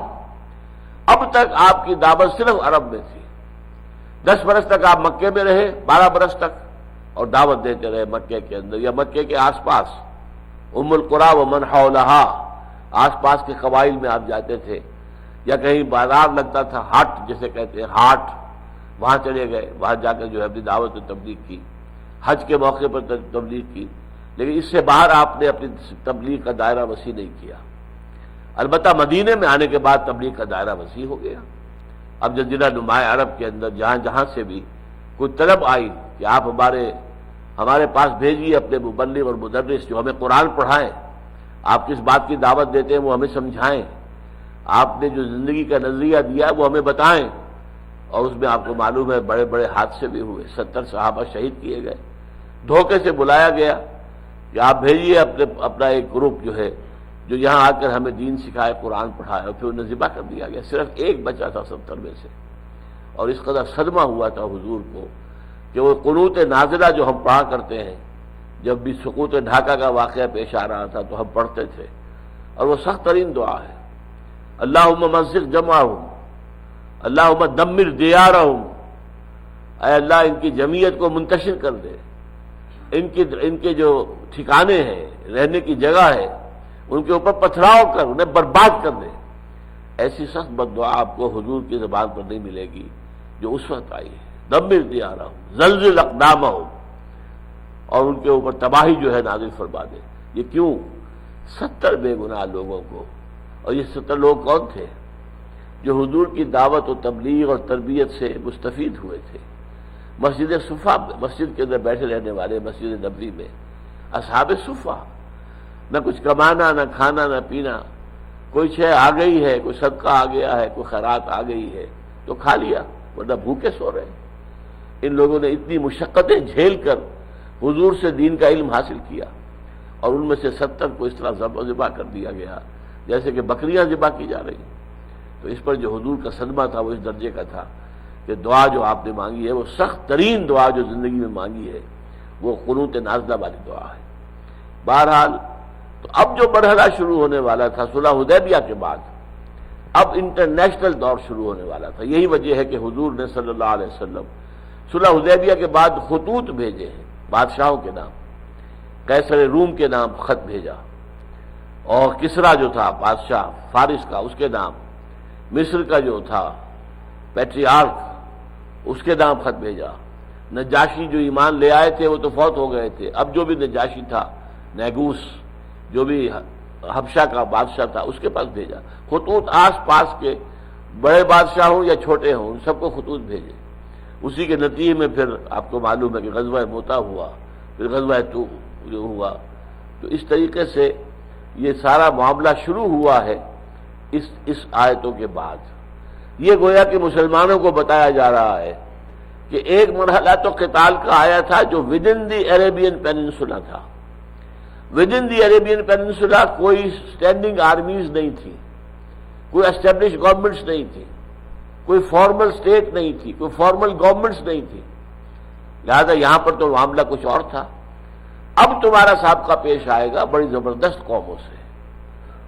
اب تک آپ کی دعوت صرف عرب میں تھی۔ 10 برس تک آپ مکے میں رہے، 12 برس تک، اور دعوت دیتے رہے مکے کے اندر یا مکے کے آس پاس، ام القریٰ و من حولہا، آس پاس کے قبائل میں آپ جاتے تھے، یا کہیں بازار لگتا تھا، ہاٹ جسے کہتے ہیں، ہاٹ، وہاں چلے گئے، وہاں جا کر جو ہے اپنی دعوت و تبلیغ کی، حج کے موقع پر تبلیغ کی، لیکن اس سے باہر آپ نے اپنی تبلیغ کا دائرہ وسیع نہیں کیا۔ البتہ مدینے میں آنے کے بعد تبلیغ کا دائرہ وسیع ہو گیا۔ اب جزیرہ نمایاں عرب کے اندر جہاں جہاں سے بھی کوئی طلب آئی کہ آپ ہمارے پاس بھیجیے اپنے مبلغ اور مدرس جو ہمیں قرآن پڑھائیں، آپ کس بات کی دعوت دیتے ہیں وہ ہمیں سمجھائیں، آپ نے جو زندگی کا نظریہ دیا وہ ہمیں بتائیں، اور اس میں آپ کو معلوم ہے بڑے بڑے حادثے بھی ہوئے، 70 صحابہ شہید کیے گئے۔ دھوکے سے بلایا گیا کہ آپ بھیجیے اپنا ایک گروپ جو ہے جو یہاں آ کر ہمیں دین سکھائے، قرآن پڑھائے، اور پھر انہیں ذبح کر دیا گیا۔ صرف ایک بچہ تھا 70 میں سے، اور اس قدر صدمہ ہوا تھا حضور کو کہ وہ قنوت نازلہ جو ہم پڑھا کرتے ہیں، جب بھی سقوط ڈھاکہ کا واقعہ پیش آ رہا تھا تو ہم پڑھتے تھے، اور وہ سخت ترین دعا ہے، اللہم مزق جمعہم، اللہم دمر دیارہم، اے اللہ ان کی جمعیت کو منتشر کر دے، ان کے جو ٹھکانے ہیں، رہنے کی جگہ ہے، ان کے اوپر پتھراؤ کر انہیں برباد کر دے۔ ایسی سخت بد دعا آپ کو حضور کی زبان پر نہیں ملے گی جو اس وقت آئی ہے، دمر دیارہم زلزل اقدامہم، اور ان کے اوپر تباہی جو ہے نازل فرما دے۔ یہ کیوں؟ 70 بے گناہ لوگوں کو، اور یہ 70 لوگ کون تھے؟ جو حضور کی دعوت و تبلیغ اور تربیت سے مستفید ہوئے تھے۔ مسجد صفا، مسجد کے اندر بیٹھے رہنے والے، مسجد نبوی میں اصحاب صفا، نہ کچھ کمانا، نہ کھانا، نہ پینا، کوئی شے آ گئی ہے، کوئی صدقہ آ گیا ہے، کوئی خیرات آ گئی ہے تو کھا لیا، ورنہ بھوکے سو رہے۔ ان لوگوں نے اتنی مشقتیں جھیل کر حضور سے دین کا علم حاصل کیا، اور ان میں سے 70 کو اس طرح ذبح کر دیا گیا جیسے کہ بکریاں ذبح کی جا رہی۔ تو اس پر جو حضور کا صدمہ تھا وہ اس درجے کا تھا کہ دعا جو آپ نے مانگی ہے وہ سخت ترین دعا جو زندگی میں مانگی ہے وہ قنوت نازلہ والی دعا ہے۔ بہرحال تو اب جو مرحلہ شروع ہونے والا تھا صلح حدیبیہ کے بعد، اب انٹرنیشنل دور شروع ہونے والا تھا۔ یہی وجہ ہے کہ حضور نے صلی اللہ علیہ وسلم صلح حدیبیہ کے بعد خطوط بھیجے ہیں بادشاہوں کے نام، قیصر روم کے نام خط بھیجا، اور کسرا جو تھا بادشاہ فارس کا اس کے نام، مصر کا جو تھا پیٹریارک اس کے نام خط بھیجا، نجاشی جو ایمان لے آئے تھے وہ تو فوت ہو گئے تھے، اب جو بھی نجاشی تھا، نیگوس جو بھی حبشہ کا بادشاہ تھا اس کے پاس بھیجا۔ خطوط آس پاس کے بڑے بادشاہ ہوں یا چھوٹے ہوں ان سب کو خطوط بھیجے۔ اسی کے نتیجے میں پھر آپ کو معلوم ہے کہ غزوہ موتا ہوا، پھر غزوہ طوف جو ہوا۔ تو اس طریقے سے یہ سارا معاملہ شروع ہوا ہے اس آیتوں کے بعد۔ یہ گویا کہ مسلمانوں کو بتایا جا رہا ہے کہ ایک مرحلہ تو قتال کا آیا تھا جو within the Arabian peninsula تھا۔ Within the Arabian peninsula کوئی اسٹینڈنگ آرمیز نہیں تھی، کوئی اسٹیبلش گورنمنٹس نہیں تھی، کوئی فارمل اسٹیٹ نہیں تھی، کوئی فارمل گورنمنٹس نہیں تھی، لہذا یہاں پر تو معاملہ کچھ اور تھا۔ اب تمہارا سابقہ پیش آئے گا بڑی زبردست قوموں سے،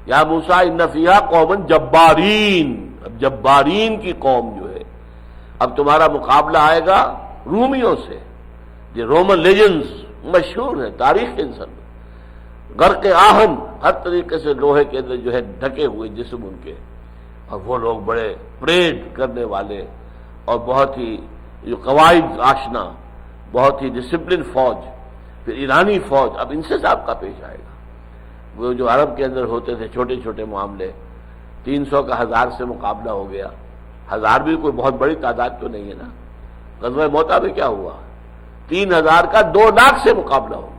یا موسیٰ ان فیہا قوما جبارین، اب جبارین کی قوم جو ہے، اب تمہارا مقابلہ آئے گا رومیوں سے، یہ رومن لیجنز مشہور ہیں تاریخ کے انسان، غرق آہن، ہر طریقے سے لوہے کے اندر جو ہے ڈھکے ہوئے جسم ان کے، اور وہ لوگ بڑے پریڈ کرنے والے اور بہت ہی جو قواعد آشنا، بہت ہی ڈسپلن فوج، پھر ایرانی فوج، اب ان سے سابقہ پیش آئے گا۔ وہ جو عرب کے اندر ہوتے تھے چھوٹے چھوٹے معاملے، 300 کا 1000 سے مقابلہ ہو گیا، 1000 بھی کوئی بہت بڑی تعداد تو نہیں ہے نا۔ غزوہ موتا میں کیا ہوا؟ 3000 کا 2 لاکھ سے مقابلہ ہو گیا۔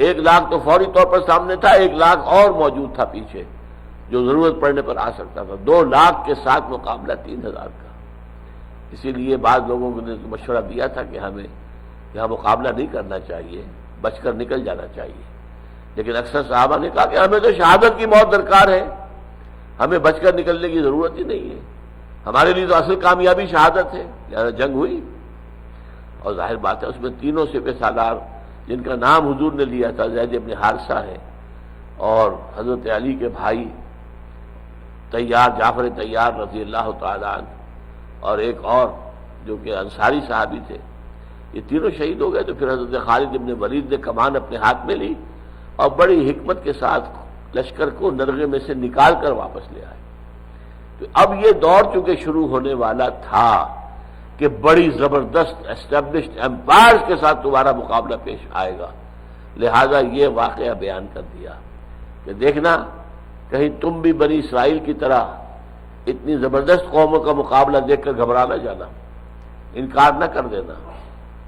1 لاکھ تو فوری طور پر سامنے تھا، 1 لاکھ اور موجود تھا پیچھے جو ضرورت پڑنے پر آ سکتا تھا۔ 2 لاکھ کے ساتھ مقابلہ 3000 کا، اسی لیے بعض لوگوں نے مشورہ دیا تھا کہ ہمیں یہاں مقابلہ نہیں کرنا چاہیے، بچ کر نکل جانا چاہیے، لیکن اکثر صحابہ نے کہا کہ ہمیں تو شہادت کی موت درکار ہے، ہمیں بچ کر نکلنے کی ضرورت ہی نہیں ہے، ہمارے لیے تو اصل کامیابی شہادت ہے۔ لہذا جنگ ہوئی، اور ظاہر بات ہے اس میں تینوں سپہ سالار جن کا نام حضور نے لیا تھا، زید بن حارثہ ہے، اور حضرت علی کے بھائی طیار، جعفر طیار رضی اللہ تعالیٰ عنہ، اور ایک اور جو کہ انصاری صحابی تھے، یہ تینوں شہید ہو گئے۔ تو پھر حضرت خالد بن ولید نے کمان اپنے ہاتھ میں لی اور بڑی حکمت کے ساتھ لشکر کو نرغے میں سے نکال کر واپس لے آئے۔ تو اب یہ دور چونکہ شروع ہونے والا تھا کہ بڑی زبردست اسٹیبلشڈ ایمپائرز کے ساتھ تمہارا مقابلہ پیش آئے گا، لہذا یہ واقعہ بیان کر دیا کہ دیکھنا کہیں تم بھی بنی اسرائیل کی طرح اتنی زبردست قوموں کا مقابلہ دیکھ کر گھبرا نہ جانا، انکار نہ کر دینا،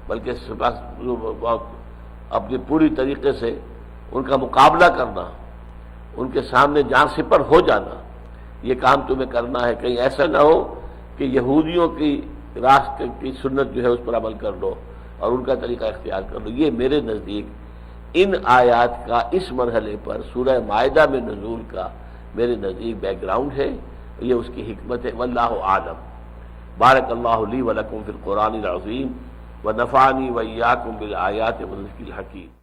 بلکہ اپنی پوری طریقے سے ان کا مقابلہ کرنا، ان کے سامنے جان سپر ہو جانا، یہ کام تمہیں کرنا ہے۔ کہیں ایسا نہ ہو کہ یہودیوں کی راستے کی سنت جو ہے اس پر عمل کر لو اور ان کا طریقہ اختیار کر لو۔ یہ میرے نزدیک ان آیات کا اس مرحلے پر سورہ مائدہ میں نزول کا میرے نزدیک بیک گراؤنڈ ہے، یہ اس کی حکمت ہے۔ واللہ اعلم۔ بارک اللہ لی ولکم فی القرآن العظیم ونفعنی وإیاکم بالآیات والذکر الحکیم۔